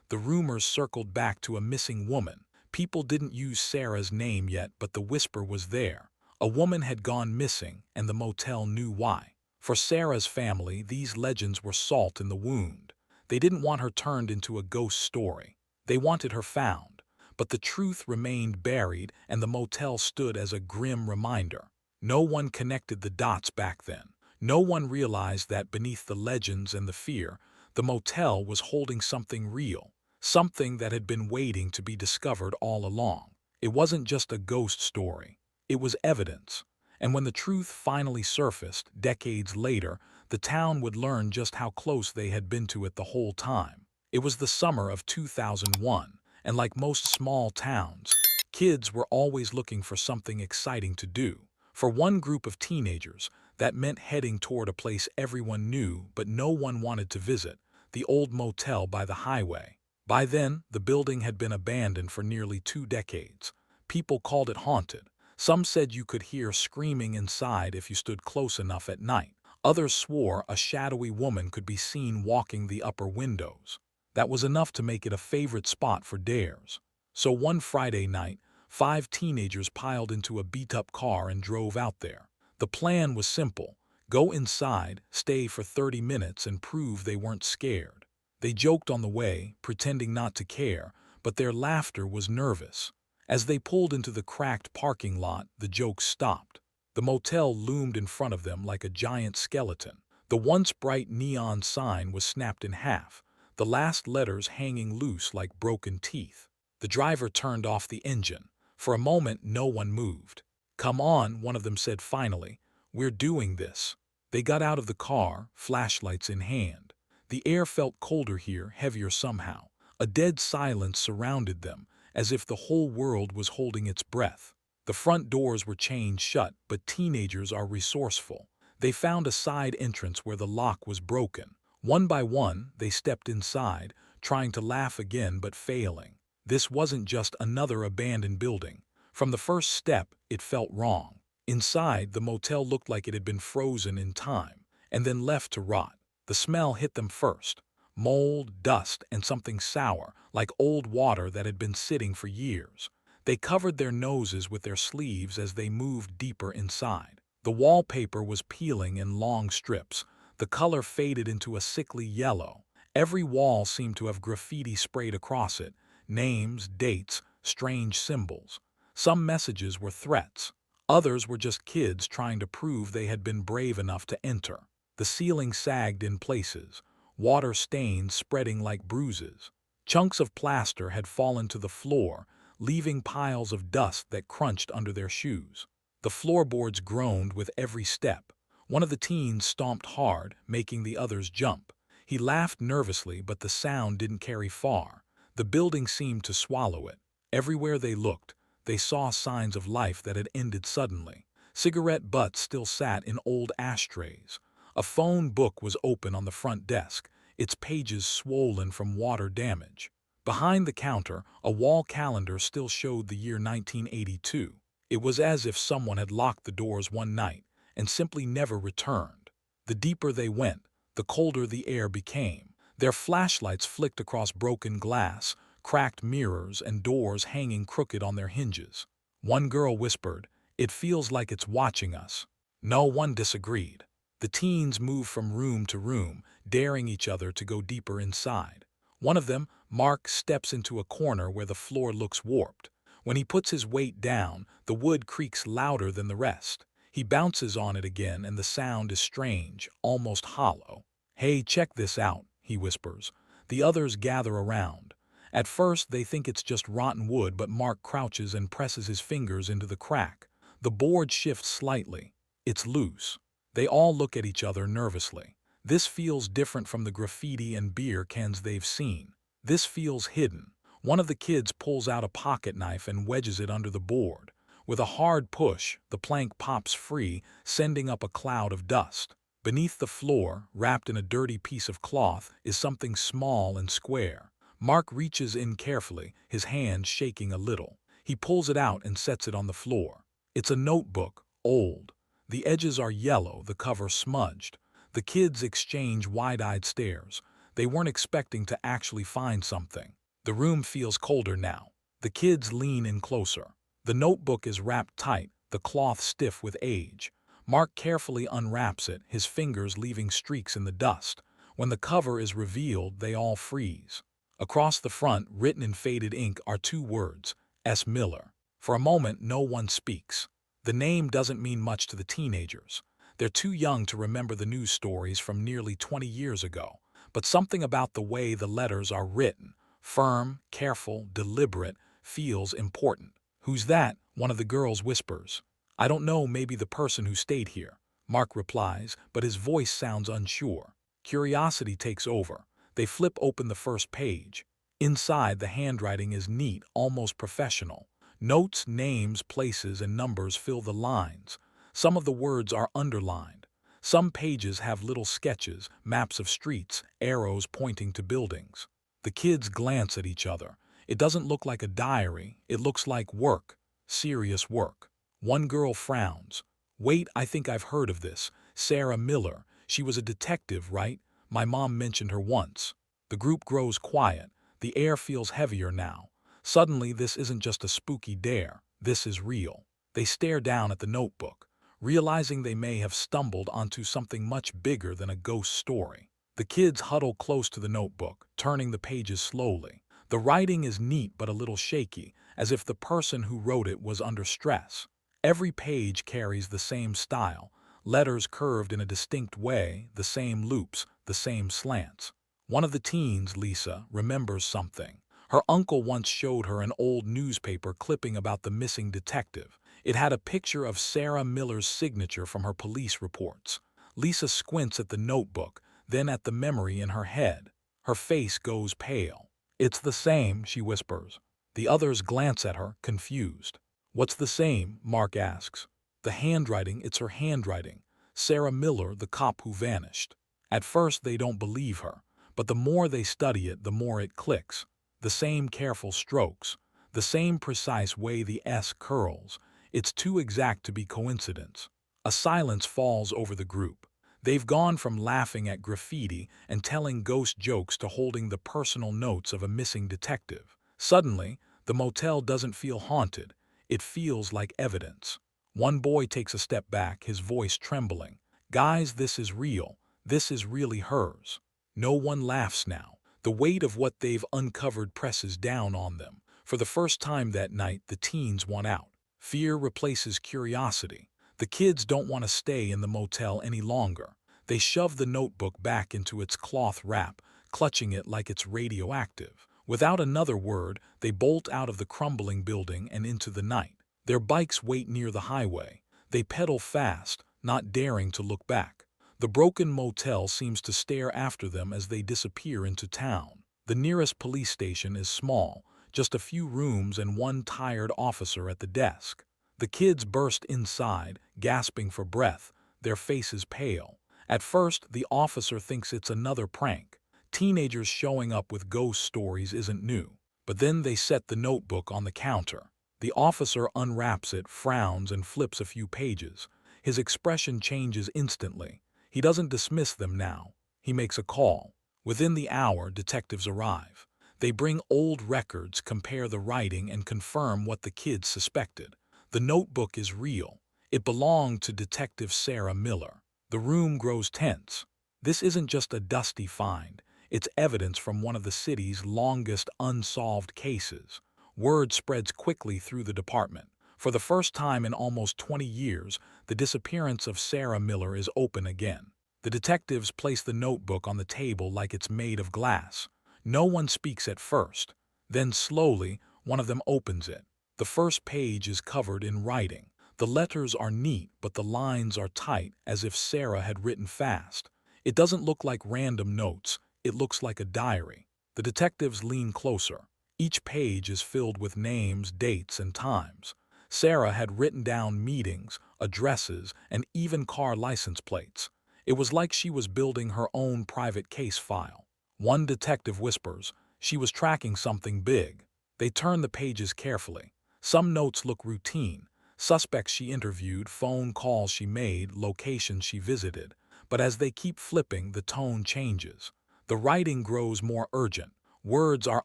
the rumors circled back to a missing woman. People didn't use Sarah's name yet, but the whisper was there. A woman had gone missing, and the motel knew why. For Sarah's family, these legends were salt in the wound. They didn't want her turned into a ghost story. They wanted her found. But the truth remained buried, and the motel stood as a grim reminder. No one connected the dots back then. No one realized that beneath the legends and the fear, the motel was holding something real, something that had been waiting to be discovered all along. It wasn't just a ghost story. It was evidence. And when the truth finally surfaced, decades later, the town would learn just how close they had been to it the whole time. It was the summer of 2001, and like most small towns, kids were always looking for something exciting to do. For one group of teenagers, that meant heading toward a place everyone knew but no one wanted to visit: the old motel by the highway. By then, the building had been abandoned for nearly 2 decades. People called it haunted. Some said you could hear screaming inside if you stood close enough at night. Others swore a shadowy woman could be seen walking the upper windows. That was enough to make it a favorite spot for dares. So one Friday night, 5 teenagers piled into a beat-up car and drove out there. The plan was simple: go inside, stay for 30 minutes, and prove they weren't scared. They joked on the way, pretending not to care, but their laughter was nervous. As they pulled into the cracked parking lot, the jokes stopped. The motel loomed in front of them like a giant skeleton. The once bright neon sign was snapped in half, the last letters hanging loose like broken teeth. The driver turned off the engine. For a moment, no one moved. "Come on," one of them said finally. "We're doing this." They got out of the car, flashlights in hand. The air felt colder here, heavier somehow. A dead silence surrounded them, as if the whole world was holding its breath. The front doors were chained shut, but teenagers are resourceful. They found a side entrance where the lock was broken. One by one, they stepped inside, trying to laugh again but failing. This wasn't just another abandoned building. From the first step, it felt wrong. Inside, the motel looked like it had been frozen in time, and then left to rot. The smell hit them first. Mold, dust, and something sour, like old water that had been sitting for years. They covered their noses with their sleeves as they moved deeper inside. The wallpaper was peeling in long strips. The color faded into a sickly yellow. Every wall seemed to have graffiti sprayed across it, names, dates, strange symbols. Some messages were threats. Others were just kids trying to prove they had been brave enough to enter. The ceiling sagged in places, water stains spreading like bruises. Chunks of plaster had fallen to the floor, leaving piles of dust that crunched under their shoes. The floorboards groaned with every step. One of the teens stomped hard, making the others jump. He laughed nervously, but the sound didn't carry far. The building seemed to swallow it. Everywhere they looked, they saw signs of life that had ended suddenly. Cigarette butts still sat in old ashtrays. A phone book was open on the front desk, its pages swollen from water damage. Behind the counter, a wall calendar still showed the year 1982. It was as if someone had locked the doors one night and simply never returned. The deeper they went, the colder the air became. Their flashlights flicked across broken glass, cracked mirrors, and doors hanging crooked on their hinges. One girl whispered, "It feels like it's watching us." No one disagreed. The teens moved from room to room, daring each other to go deeper inside. One of them, Mark, steps into a corner where the floor looks warped. When he puts his weight down, the wood creaks louder than the rest. He bounces on it again, and the sound is strange, almost hollow. "Hey, check this out," he whispers. The others gather around. At first, they think it's just rotten wood, but Mark crouches and presses his fingers into the crack. The board shifts slightly. It's loose. They all look at each other nervously. This feels different from the graffiti and beer cans they've seen. This feels hidden. One of the kids pulls out a pocket knife and wedges it under the board. With a hard push, the plank pops free, sending up a cloud of dust. Beneath the floor, wrapped in a dirty piece of cloth, is something small and square. Mark reaches in carefully, his hand shaking a little. He pulls it out and sets it on the floor. It's a notebook, old. The edges are yellow, the cover smudged. The kids exchange wide-eyed stares. They weren't expecting to actually find something. The room feels colder now. The kids lean in closer. The notebook is wrapped tight, the cloth stiff with age. Mark carefully unwraps it, his fingers leaving streaks in the dust. When the cover is revealed, they all freeze. Across the front, written in faded ink, are two words, S. Miller. For a moment, no one speaks. The name doesn't mean much to the teenagers. They're too young to remember the news stories from nearly 20 years ago. But something about the way the letters are written, firm, careful, deliberate, feels important. "Who's that?" one of the girls whispers. "I don't know, maybe the person who stayed here," Mark replies, but his voice sounds unsure. Curiosity takes over. They flip open the first page. Inside, the handwriting is neat, almost professional. Notes, names, places, and numbers fill the lines. Some of the words are underlined. Some pages have little sketches, maps of streets, arrows pointing to buildings. The kids glance at each other. It doesn't look like a diary. It looks like work. Serious work. One girl frowns. "Wait, I think I've heard of this. Sarah Miller. She was a detective, right? My mom mentioned her once." The group grows quiet. The air feels heavier now. Suddenly, this isn't just a spooky dare. This is real. They stare down at the notebook, realizing they may have stumbled onto something much bigger than a ghost story. The kids huddle close to the notebook, turning the pages slowly. The writing is neat but a little shaky, as if the person who wrote it was under stress. Every page carries the same style, letters curved in a distinct way, the same loops, the same slants. One of the teens, Lisa, remembers something. Her uncle once showed her an old newspaper clipping about the missing detective. It had a picture of Sarah Miller's signature from her police reports. Lisa squints at the notebook, then at the memory in her head. Her face goes pale. "It's the same," she whispers. The others glance at her, confused. "What's the same?" Mark asks. "The handwriting, it's her handwriting. Sarah Miller, the cop who vanished." At first they don't believe her, but the more they study it, the more it clicks. The same careful strokes, the same precise way the S curls. It's too exact to be coincidence. A silence falls over the group. They've gone from laughing at graffiti and telling ghost jokes to holding the personal notes of a missing detective. Suddenly, the motel doesn't feel haunted. It feels like evidence. One boy takes a step back, his voice trembling. "Guys, this is real. This is really hers." No one laughs now. The weight of what they've uncovered presses down on them. For the first time that night, the teens want out. Fear replaces curiosity. The kids don't want to stay in the motel any longer. They shove the notebook back into its cloth wrap, clutching it like it's radioactive. Without another word, they bolt out of the crumbling building and into the night. Their bikes wait near the highway. They pedal fast, not daring to look back. The broken motel seems to stare after them as they disappear into town. The nearest police station is small, just a few rooms and one tired officer at the desk. The kids burst inside, gasping for breath, their faces pale. At first, the officer thinks it's another prank. Teenagers showing up with ghost stories isn't new. But then they set the notebook on the counter. The officer unwraps it, frowns, and flips a few pages. His expression changes instantly. He doesn't dismiss them now. He makes a call. Within the hour, detectives arrive. They bring old records, compare the writing, and confirm what the kids suspected. The notebook is real. It belonged to Detective Sarah Miller. The room grows tense. This isn't just a dusty find. It's evidence from one of the city's longest unsolved cases. Word spreads quickly through the department. For the first time in almost 20 years, the disappearance of Sarah Miller is open again. The detectives place the notebook on the table like it's made of glass. No one speaks at first. Then slowly, one of them opens it. The first page is covered in writing. The letters are neat, but the lines are tight, as if Sarah had written fast. It doesn't look like random notes. It looks like a diary. The detectives lean closer. Each page is filled with names, dates, and times. Sarah had written down meetings, addresses, and even car license plates. It was like she was building her own private case file. One detective whispers, she was tracking something big. They turn the pages carefully. Some notes look routine. Suspects she interviewed, phone calls she made, locations she visited. But as they keep flipping, the tone changes. The writing grows more urgent. Words are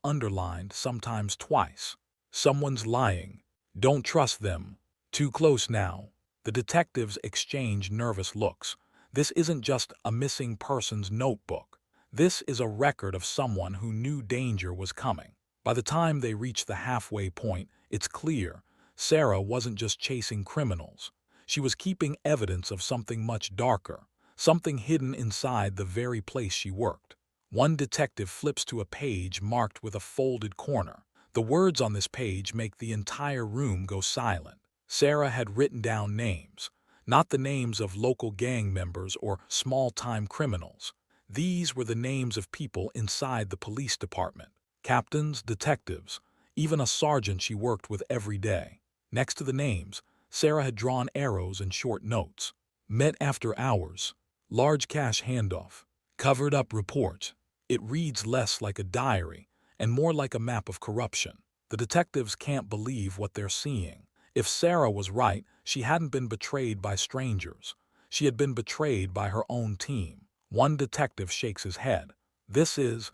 underlined, sometimes twice. Someone's lying. Don't trust them. Too close now. The detectives exchange nervous looks. This isn't just a missing person's notebook. This is a record of someone who knew danger was coming. By the time they reach the halfway point, it's clear. Sarah wasn't just chasing criminals. She was keeping evidence of something much darker, something hidden inside the very place she worked. One detective flips to a page marked with a folded corner. The words on this page make the entire room go silent. Sarah had written down names, not the names of local gang members or small-time criminals. These were the names of people inside the police department. Captains, detectives, even a sergeant she worked with every day. Next to the names, Sarah had drawn arrows and short notes. Met after hours. Large cash handoff. Covered up report. It reads less like a diary and more like a map of corruption. The detectives can't believe what they're seeing. If Sarah was right, she hadn't been betrayed by strangers. She had been betrayed by her own team. One detective shakes his head. This is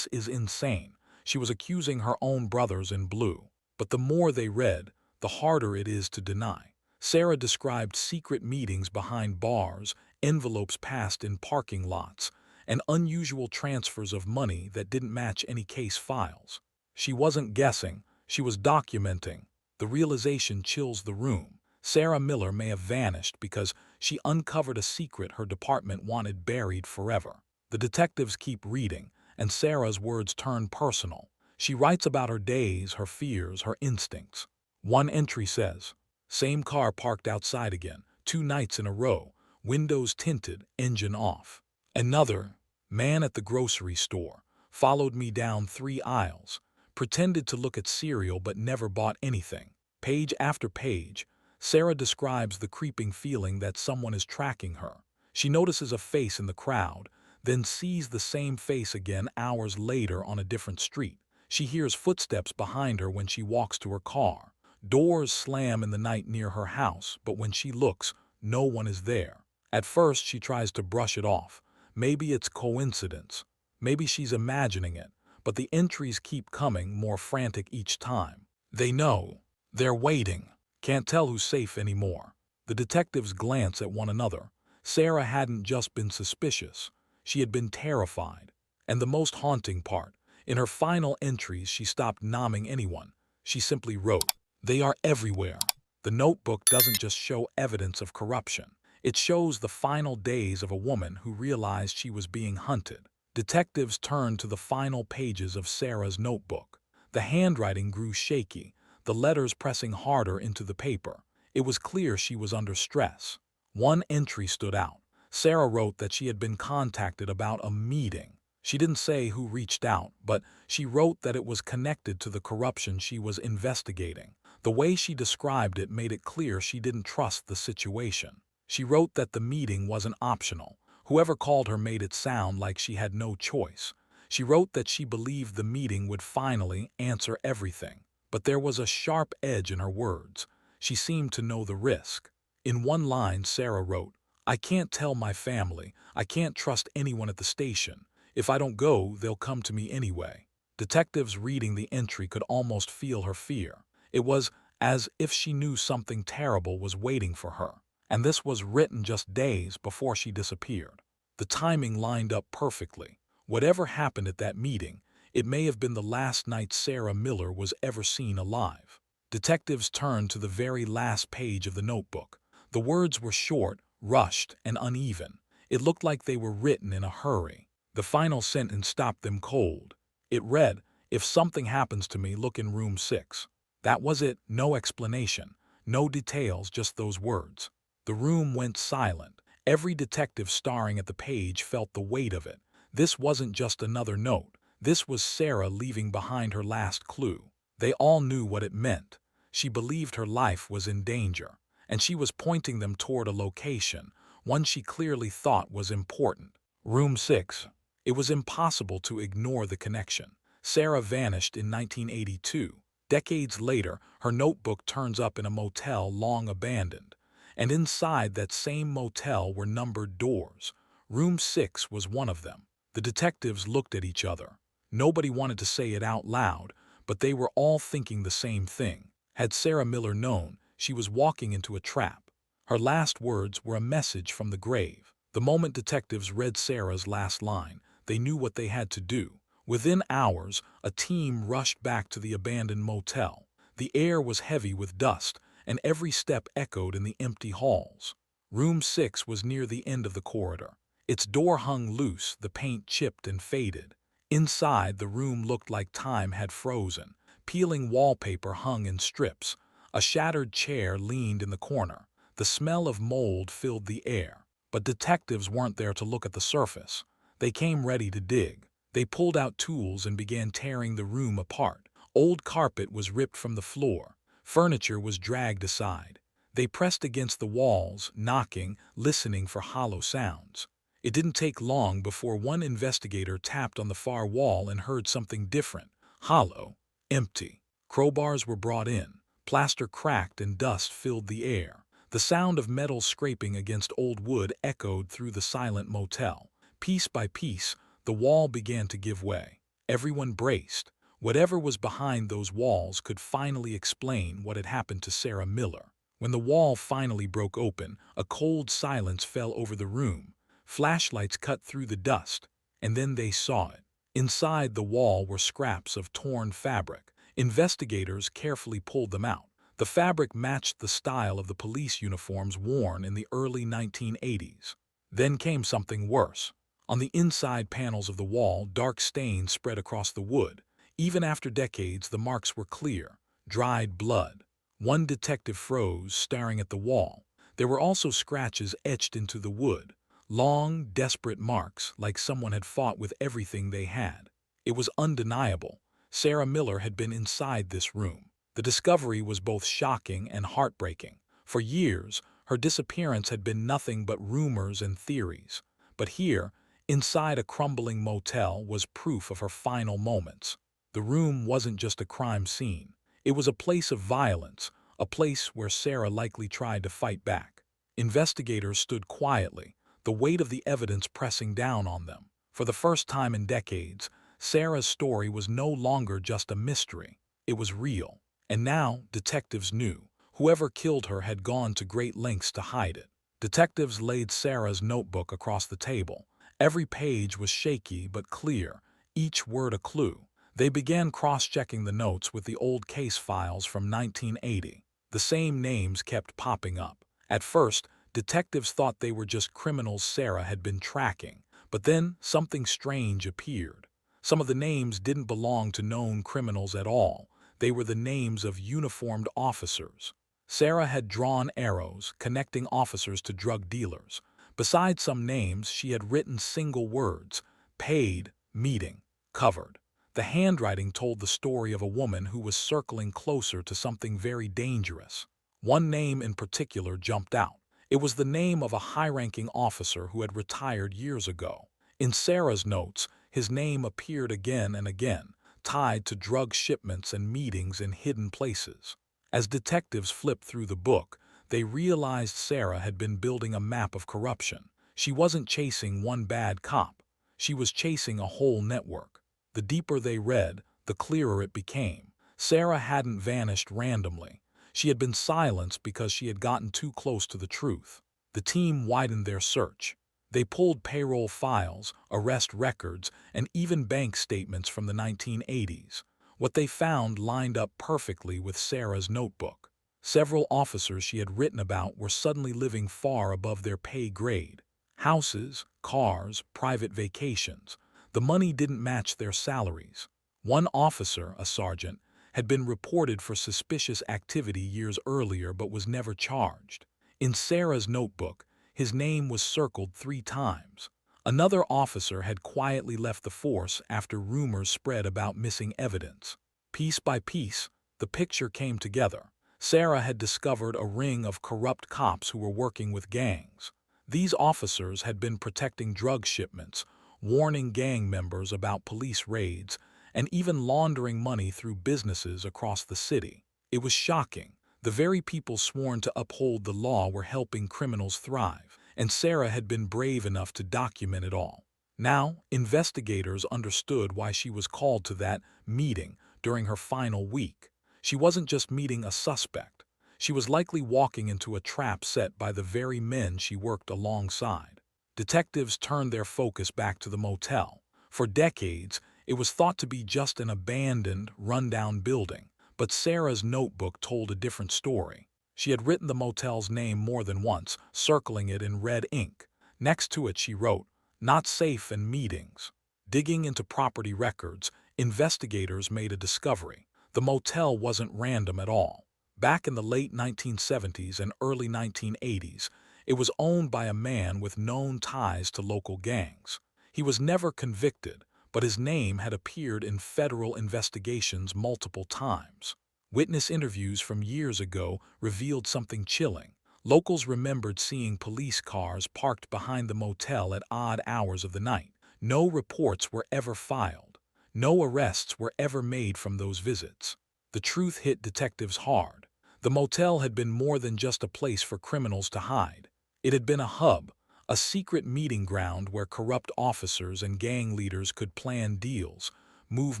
insane. She was accusing her own brothers in blue. But the more they read, the harder it is to deny. Sarah described secret meetings behind bars, envelopes passed in parking lots, and unusual transfers of money that didn't match any case files. She wasn't guessing, she was documenting. The realization chills the room. Sarah Miller may have vanished because She uncovered a secret her department wanted buried forever. The detectives keep reading, and Sarah's words turn personal. She writes about her days, her fears, her instincts. One entry says, "Same car parked outside again, 2 nights in a row, windows tinted, engine off." Another, "Man at the grocery store, followed me down 3 aisles, pretended to look at cereal but never bought anything." Page after page, Sarah describes the creeping feeling that someone is tracking her. She notices a face in the crowd, then sees the same face again hours later on a different street. She hears footsteps behind her when she walks to her car. Doors slam in the night near her house, but when she looks, no one is there. At first, she tries to brush it off. Maybe it's coincidence. Maybe she's imagining it. But the entries keep coming, more frantic each time. They know. They're waiting. Can't tell who's safe anymore. The detectives glance at one another. Sarah hadn't just been suspicious. She had been terrified. And the most haunting part, in her final entries, she stopped nomming anyone. She simply wrote, "They are everywhere." The notebook doesn't just show evidence of corruption. It shows the final days of a woman who realized she was being hunted. Detectives turned to the final pages of Sarah's notebook. The handwriting grew shaky, the letters pressing harder into the paper. It was clear she was under stress. One entry stood out. Sarah wrote that she had been contacted about a meeting. She didn't say who reached out, but she wrote that it was connected to the corruption she was investigating. The way she described it made it clear she didn't trust the situation. She wrote that the meeting wasn't optional. Whoever called her made it sound like she had no choice. She wrote that she believed the meeting would finally answer everything. But there was a sharp edge in her words. She seemed to know the risk. In one line, Sarah wrote, "I can't tell my family. I can't trust anyone at the station. If I don't go, they'll come to me anyway." Detectives reading the entry could almost feel her fear. It was as if she knew something terrible was waiting for her. And this was written just days before she disappeared. The timing lined up perfectly. Whatever happened at that meeting, it may have been the last night Sarah Miller was ever seen alive. Detectives turned to the very last page of the notebook. The words were short, rushed, and uneven. It looked like they were written in a hurry. The final sentence stopped them cold. It read, "If something happens to me, look in room 6. That was it, no explanation, no details, just those words. The room went silent. Every detective staring at the page felt the weight of it. This wasn't just another note. This was Sarah leaving behind her last clue. They all knew what it meant. She believed her life was in danger, and she was pointing them toward a location, one she clearly thought was important. Room 6. It was impossible to ignore the connection. Sarah vanished in 1982. Decades later, her notebook turns up in a motel long abandoned. And inside that same motel were numbered doors. Room 6 was one of them. The detectives looked at each other. Nobody wanted to say it out loud, but they were all thinking the same thing. Had Sarah Miller known, she was walking into a trap. Her last words were a message from the grave. The moment detectives read Sarah's last line, they knew what they had to do. Within hours, a team rushed back to the abandoned motel. The air was heavy with dust, and every step echoed in the empty halls. Room 6 was near the end of the corridor. Its door hung loose, the paint chipped and faded. Inside, the room looked like time had frozen. Peeling wallpaper hung in strips. A shattered chair leaned in the corner. The smell of mold filled the air. But detectives weren't there to look at the surface. They came ready to dig. They pulled out tools and began tearing the room apart. Old carpet was ripped from the floor. Furniture was dragged aside. They pressed against the walls, knocking, listening for hollow sounds. It didn't take long before one investigator tapped on the far wall and heard something different. Hollow, empty. Crowbars were brought in. Plaster cracked and dust filled the air. The sound of metal scraping against old wood echoed through the silent motel. Piece by piece, the wall began to give way. Everyone braced. Whatever was behind those walls could finally explain what had happened to Sarah Miller. When the wall finally broke open, a cold silence fell over the room. Flashlights cut through the dust, and then they saw it. Inside the wall were scraps of torn fabric. Investigators carefully pulled them out. The fabric matched the style of the police uniforms worn in the early 1980s. Then came something worse. On the inside panels of the wall, dark stains spread across the wood. Even after decades, the marks were clear, dried blood. One detective froze, staring at the wall. There were also scratches etched into the wood, long, desperate marks like someone had fought with everything they had. It was undeniable. Sarah Miller had been inside this room. The discovery was both shocking and heartbreaking. For years, her disappearance had been nothing but rumors and theories. But here, inside a crumbling motel, was proof of her final moments. The room wasn't just a crime scene. It was a place of violence, a place where Sarah likely tried to fight back. Investigators stood quietly, the weight of the evidence pressing down on them. For the first time in decades, Sarah's story was no longer just a mystery. It was real. And now, detectives knew. Whoever killed her had gone to great lengths to hide it. Detectives laid Sarah's notebook across the table. Every page was shaky but clear, each word a clue. They began cross-checking the notes with the old case files from 1980. The same names kept popping up. At first, detectives thought they were just criminals Sarah had been tracking. But then, something strange appeared. Some of the names didn't belong to known criminals at all. They were the names of uniformed officers. Sarah had drawn arrows, connecting officers to drug dealers. Beside some names, she had written single words: paid, meeting, covered. The handwriting told the story of a woman who was circling closer to something very dangerous. One name in particular jumped out. It was the name of a high-ranking officer who had retired years ago. In Sarah's notes, his name appeared again and again, tied to drug shipments and meetings in hidden places. As detectives flipped through the book, they realized Sarah had been building a map of corruption. She wasn't chasing one bad cop. She was chasing a whole network. The deeper they read, the clearer it became. Sarah hadn't vanished randomly. She had been silenced because she had gotten too close to the truth. The team widened their search. They pulled payroll files, arrest records, and even bank statements from the 1980s. What they found lined up perfectly with Sarah's notebook. Several officers she had written about were suddenly living far above their pay grade. Houses, cars, private vacations. The money didn't match their salaries. One officer, a sergeant, had been reported for suspicious activity years earlier but was never charged. In Sarah's notebook, his name was circled 3 times. Another officer had quietly left the force after rumors spread about missing evidence. Piece by piece, the picture came together. Sarah had discovered a ring of corrupt cops who were working with gangs. These officers had been protecting drug shipments, warning gang members about police raids, and even laundering money through businesses across the city. It was shocking. The very people sworn to uphold the law were helping criminals thrive, and Sarah had been brave enough to document it all. Now, investigators understood why she was called to that meeting during her final week. She wasn't just meeting a suspect. She was likely walking into a trap set by the very men she worked alongside. Detectives turned their focus back to the motel. For decades, it was thought to be just an abandoned, rundown building. But Sarah's notebook told a different story. She had written the motel's name more than once, circling it in red ink. Next to it she wrote, "Not safe and meetings." Digging into property records, investigators made a discovery. The motel wasn't random at all. Back in the late 1970s and early 1980s, it was owned by a man with known ties to local gangs. He was never convicted, but his name had appeared in federal investigations multiple times. Witness interviews from years ago revealed something chilling. Locals remembered seeing police cars parked behind the motel at odd hours of the night. No reports were ever filed. No arrests were ever made from those visits. The truth hit detectives hard. The motel had been more than just a place for criminals to hide. It had been a hub, a secret meeting ground where corrupt officers and gang leaders could plan deals, move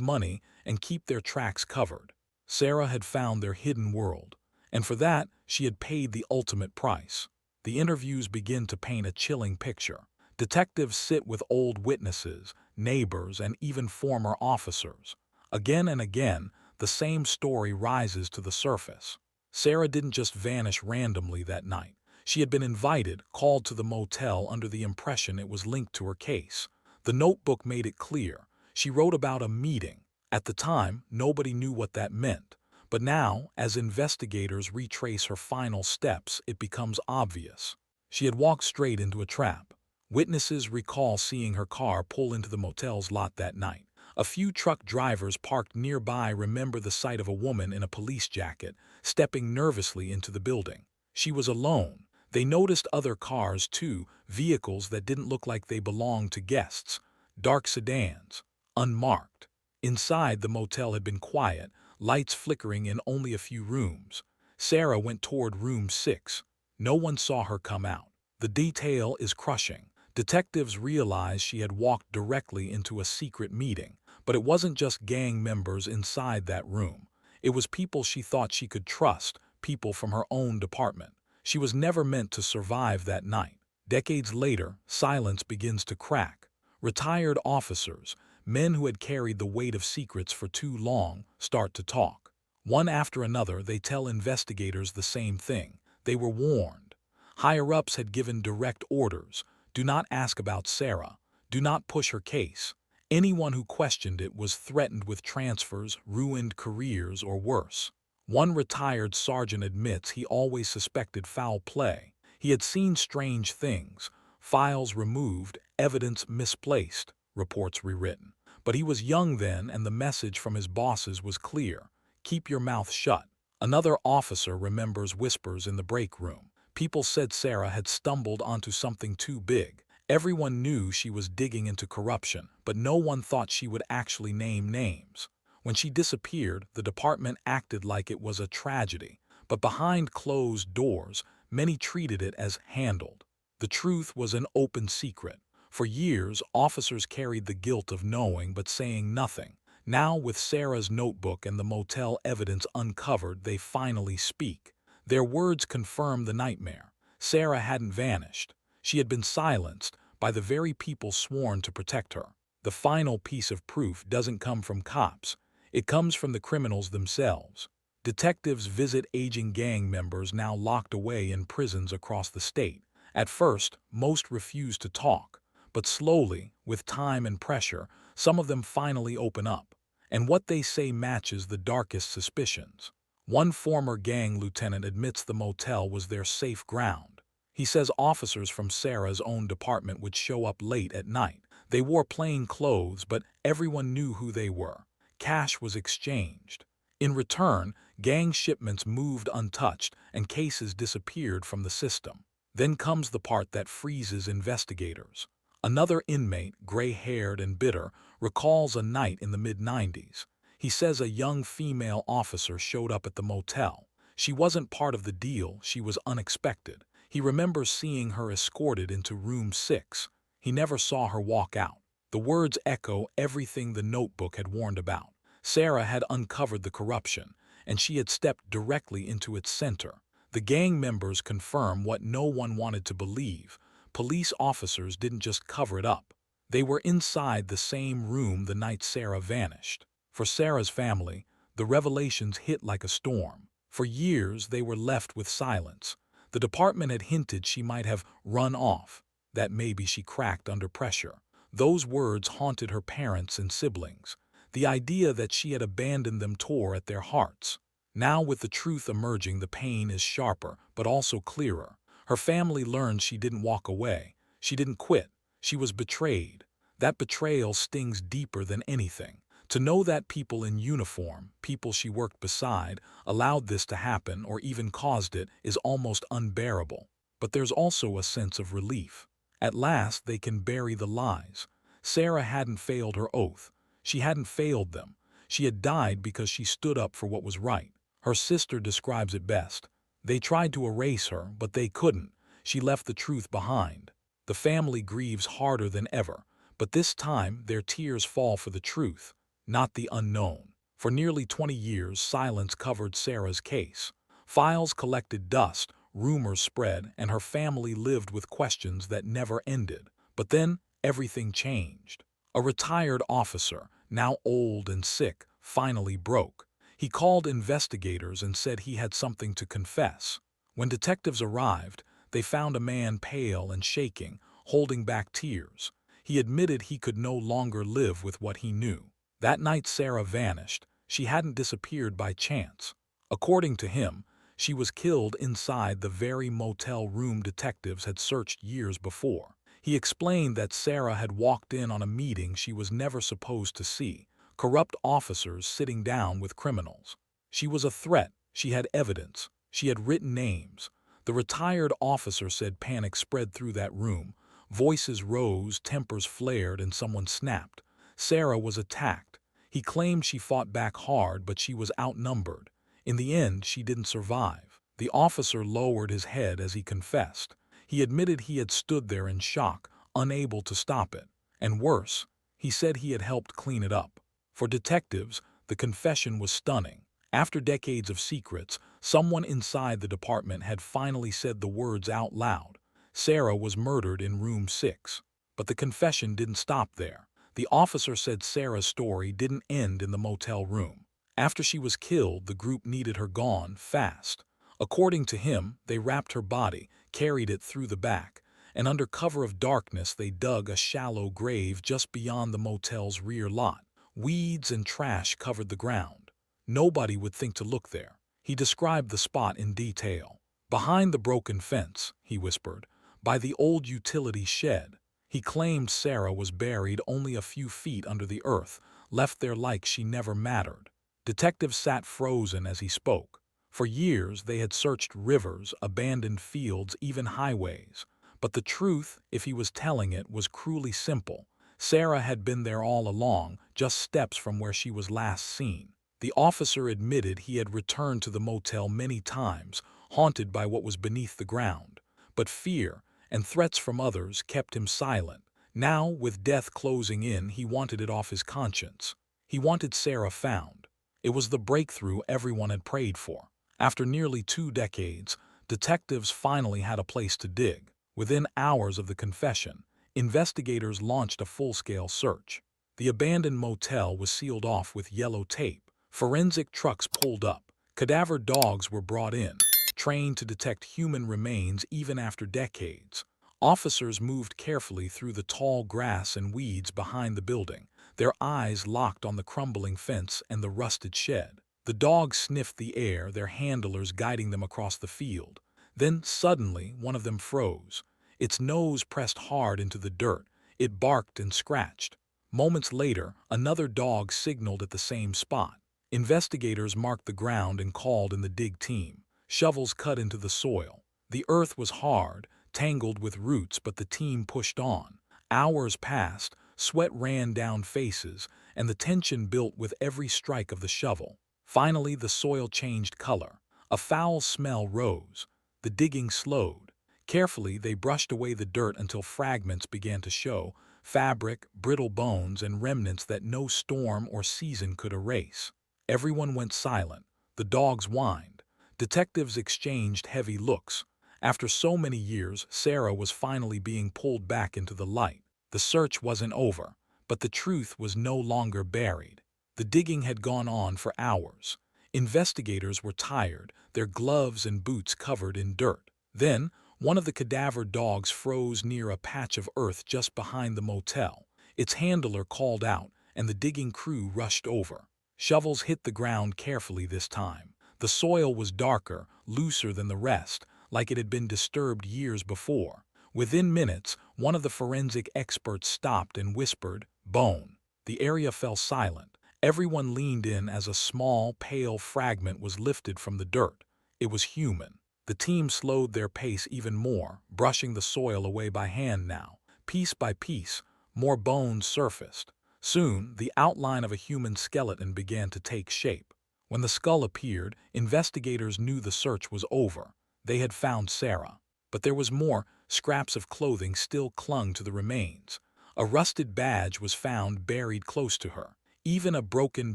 money, and keep their tracks covered. Sarah had found their hidden world, and for that, she had paid the ultimate price. The interviews begin to paint a chilling picture. Detectives sit with old witnesses, neighbors, and even former officers. Again and again, the same story rises to the surface. Sarah didn't just vanish randomly that night. She had been invited, called to the motel under the impression it was linked to her case. The notebook made it clear. She wrote about a meeting. At the time, nobody knew what that meant. But now, as investigators retrace her final steps, it becomes obvious. She had walked straight into a trap. Witnesses recall seeing her car pull into the motel's lot that night. A few truck drivers parked nearby remember the sight of a woman in a police jacket stepping nervously into the building. She was alone. They noticed other cars too, vehicles that didn't look like they belonged to guests. Dark sedans, unmarked. Inside, the motel had been quiet, lights flickering in only a few rooms. Sarah went toward room 6. No one saw her come out. The detail is crushing. Detectives realized she had walked directly into a secret meeting, but it wasn't just gang members inside that room. It was people she thought she could trust, people from her own department. She was never meant to survive that night. Decades later, silence begins to crack. Retired officers, men who had carried the weight of secrets for too long, start to talk. One after another, they tell investigators the same thing. They were warned. Higher-ups had given direct orders. Do not ask about Sarah. Do not push her case. Anyone who questioned it was threatened with transfers, ruined careers, or worse. One retired sergeant admits he always suspected foul play. He had seen strange things, files removed, evidence misplaced, reports rewritten. But he was young then, and the message from his bosses was clear. Keep your mouth shut. Another officer remembers whispers in the break room. People said Sarah had stumbled onto something too big. Everyone knew she was digging into corruption, but no one thought she would actually name names. When she disappeared, the department acted like it was a tragedy, but behind closed doors, many treated it as handled. The truth was an open secret. For years, officers carried the guilt of knowing but saying nothing. Now, with Sarah's notebook and the motel evidence uncovered, they finally speak. Their words confirm the nightmare. Sarah hadn't vanished. She had been silenced by the very people sworn to protect her. The final piece of proof doesn't come from cops. It comes from the criminals themselves. Detectives visit aging gang members now locked away in prisons across the state. At first, most refused to talk, but slowly, with time and pressure, some of them finally open up. And what they say matches the darkest suspicions. One former gang lieutenant admits the motel was their safe ground. He says officers from Sarah's own department would show up late at night. They wore plain clothes, but everyone knew who they were. Cash was exchanged. In return, gang shipments moved untouched and cases disappeared from the system. Then comes the part that freezes investigators. Another inmate, gray-haired and bitter, recalls a night in the mid-90s. He says a young female officer showed up at the motel. She wasn't part of the deal, she was unexpected. He remembers seeing her escorted into room 6. He never saw her walk out. The words echo everything the notebook had warned about. Sarah had uncovered the corruption, and she had stepped directly into its center. The gang members confirm what no one wanted to believe. Police officers didn't just cover it up. They were inside the same room the night Sarah vanished. For Sarah's family, the revelations hit like a storm. For years, they were left with silence. The department had hinted she might have run off, that maybe she cracked under pressure. Those words haunted her parents and siblings. The idea that she had abandoned them tore at their hearts. Now, with the truth emerging, the pain is sharper, but also clearer. Her family learned she didn't walk away. She didn't quit. She was betrayed. That betrayal stings deeper than anything. To know that people in uniform, people she worked beside, allowed this to happen or even caused it is almost unbearable. But there's also a sense of relief. At last, they can bury the lies. Sarah hadn't failed her oath. She hadn't failed them. She had died because she stood up for what was right. Her sister describes it best. They tried to erase her, but they couldn't. She left the truth behind. The family grieves harder than ever, but this time their tears fall for the truth, not the unknown. For nearly 20 years, silence covered Sarah's case. Files collected dust, rumors spread, and her family lived with questions that never ended. But then, everything changed. A retired officer, now old and sick, finally broke. He called investigators and said he had something to confess. When detectives arrived, they found a man pale and shaking, holding back tears. He admitted he could no longer live with what he knew. That night Sarah vanished. She hadn't disappeared by chance. According to him, she was killed inside the very motel room detectives had searched years before. He explained that Sarah had walked in on a meeting she was never supposed to see, corrupt officers sitting down with criminals. She was a threat. She had evidence. She had written names. The retired officer said panic spread through that room. Voices rose, tempers flared, and someone snapped. Sarah was attacked. He claimed she fought back hard, but she was outnumbered. In the end, she didn't survive. The officer lowered his head as he confessed. He admitted he had stood there in shock, unable to stop it. And worse, he said he had helped clean it up. For detectives, the confession was stunning. After decades of secrets, someone inside the department had finally said the words out loud. Sarah was murdered in room 6. But the confession didn't stop there. The officer said Sarah's story didn't end in the motel room. After she was killed, the group needed her gone fast. According to him, they wrapped her body, carried it through the back, and under cover of darkness they dug a shallow grave just beyond the motel's rear lot. Weeds and trash covered the ground. Nobody would think to look there. He described the spot in detail. Behind the broken fence, he whispered, by the old utility shed. He claimed Sarah was buried only a few feet under the earth, left there like she never mattered. Detectives sat frozen as he spoke. For years they had searched rivers, abandoned fields, even highways. But the truth, if he was telling it, was cruelly simple. Sarah had been there all along, just steps from where she was last seen. The officer admitted he had returned to the motel many times, haunted by what was beneath the ground. But fear and threats from others kept him silent. Now, with death closing in, he wanted it off his conscience. He wanted Sarah found. It was the breakthrough everyone had prayed for. After nearly 2 decades, detectives finally had a place to dig. Within hours of the confession, investigators launched a full-scale search. The abandoned motel was sealed off with yellow tape. Forensic trucks pulled up. Cadaver dogs were brought in, trained to detect human remains even after decades. Officers moved carefully through the tall grass and weeds behind the building, their eyes locked on the crumbling fence and the rusted shed. The dogs sniffed the air, their handlers guiding them across the field. Then, suddenly, one of them froze. Its nose pressed hard into the dirt. It barked and scratched. Moments later, another dog signaled at the same spot. Investigators marked the ground and called in the dig team. Shovels cut into the soil. The earth was hard, tangled with roots, but the team pushed on. Hours passed, sweat ran down faces, and the tension built with every strike of the shovel. Finally, the soil changed color. A foul smell rose. The digging slowed. Carefully, they brushed away the dirt until fragments began to show, fabric, brittle bones, and remnants that no storm or season could erase. Everyone went silent. The dogs whined. Detectives exchanged heavy looks. After so many years, Sarah was finally being pulled back into the light. The search wasn't over, but the truth was no longer buried. The digging had gone on for hours. Investigators were tired, their gloves and boots covered in dirt. Then, one of the cadaver dogs froze near a patch of earth just behind the motel. Its handler called out, and the digging crew rushed over. Shovels hit the ground carefully this time. The soil was darker, looser than the rest, like it had been disturbed years before. Within minutes, one of the forensic experts stopped and whispered, "Bone." The area fell silent. Everyone leaned in as a small, pale fragment was lifted from the dirt. It was human. The team slowed their pace even more, brushing the soil away by hand now. Piece by piece, more bones surfaced. Soon, the outline of a human skeleton began to take shape. When the skull appeared, investigators knew the search was over. They had found Sarah. But there was more. Scraps of clothing still clung to the remains. A rusted badge was found buried close to her. Even a broken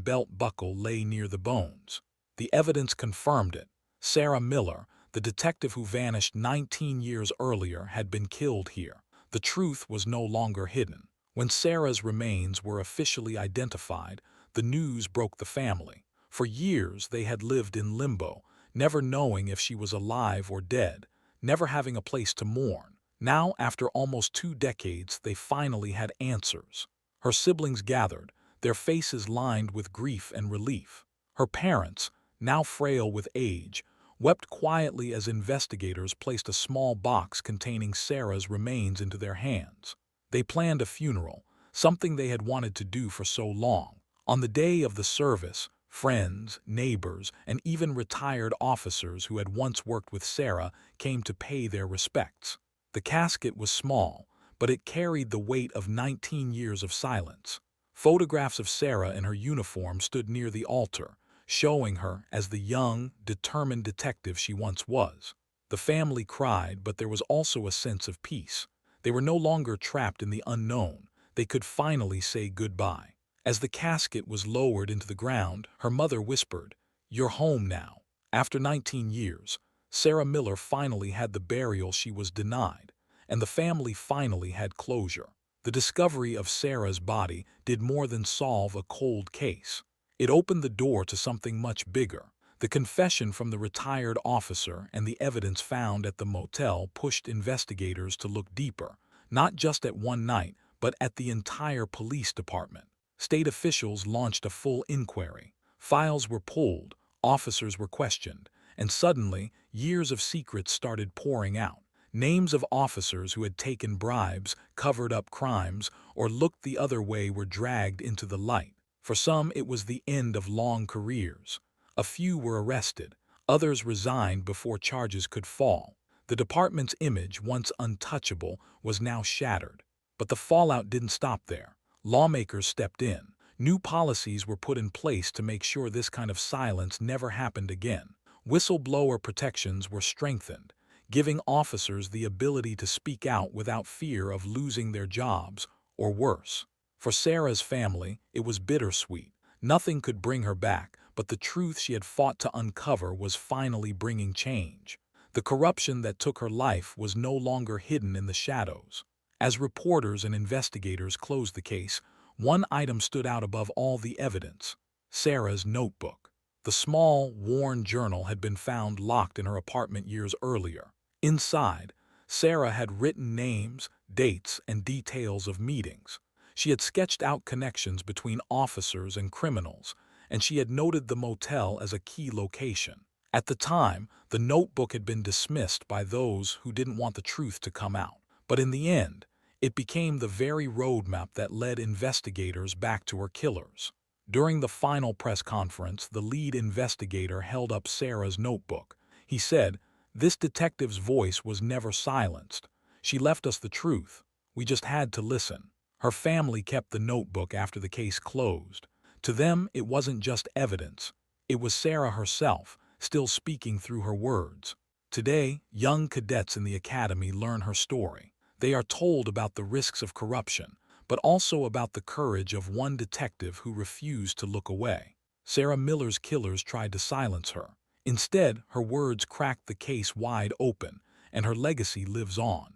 belt buckle lay near the bones. The evidence confirmed it. Sarah Miller, the detective who vanished 19 years earlier, had been killed here. The truth was no longer hidden. When Sarah's remains were officially identified, the news broke the family. For years they had lived in limbo, never knowing if she was alive or dead, never having a place to mourn. Now, after almost 2 decades, they finally had answers. Her siblings gathered, their faces lined with grief and relief. Her parents, now frail with age, wept quietly as investigators placed a small box containing Sarah's remains into their hands. They planned a funeral, something they had wanted to do for so long. On the day of the service, friends, neighbors, and even retired officers who had once worked with Sarah came to pay their respects. The casket was small, but it carried the weight of 19 years of silence. Photographs of Sarah in her uniform stood near the altar, showing her as the young, determined detective she once was. The family cried, but there was also a sense of peace. They were no longer trapped in the unknown. They could finally say goodbye. As the casket was lowered into the ground, her mother whispered, "You're home now." After 19 years, Sarah Miller finally had the burial she was denied, and the family finally had closure. The discovery of Sarah's body did more than solve a cold case. It opened the door to something much bigger. The confession from the retired officer and the evidence found at the motel pushed investigators to look deeper, not just at one night, but at the entire police department. State officials launched a full inquiry. Files were pulled, officers were questioned, and suddenly, years of secrets started pouring out. Names of officers who had taken bribes, covered up crimes, or looked the other way were dragged into the light. For some, it was the end of long careers. A few were arrested, others resigned before charges could fall. The department's image, once untouchable, was now shattered. But the fallout didn't stop there. Lawmakers stepped in. New policies were put in place to make sure this kind of silence never happened again. Whistleblower protections were strengthened, giving officers the ability to speak out without fear of losing their jobs, or worse. For Sarah's family, it was bittersweet. Nothing could bring her back, but the truth she had fought to uncover was finally bringing change. The corruption that took her life was no longer hidden in the shadows. As reporters and investigators closed the case, one item stood out above all the evidence: Sarah's notebook. The small, worn journal had been found locked in her apartment years earlier. Inside, Sarah had written names, dates, and details of meetings. She had sketched out connections between officers and criminals, and she had noted the motel as a key location. At the time, the notebook had been dismissed by those who didn't want the truth to come out. But in the end, it became the very roadmap that led investigators back to her killers. During the final press conference, the lead investigator held up Sarah's notebook. He said, "This detective's voice was never silenced. She left us the truth. We just had to listen." Her family kept the notebook after the case closed. To them, it wasn't just evidence. It was Sarah herself, still speaking through her words. Today, young cadets in the academy learn her story. They are told about the risks of corruption, but also about the courage of one detective who refused to look away. Sarah Miller's killers tried to silence her. Instead, her words cracked the case wide open, and her legacy lives on.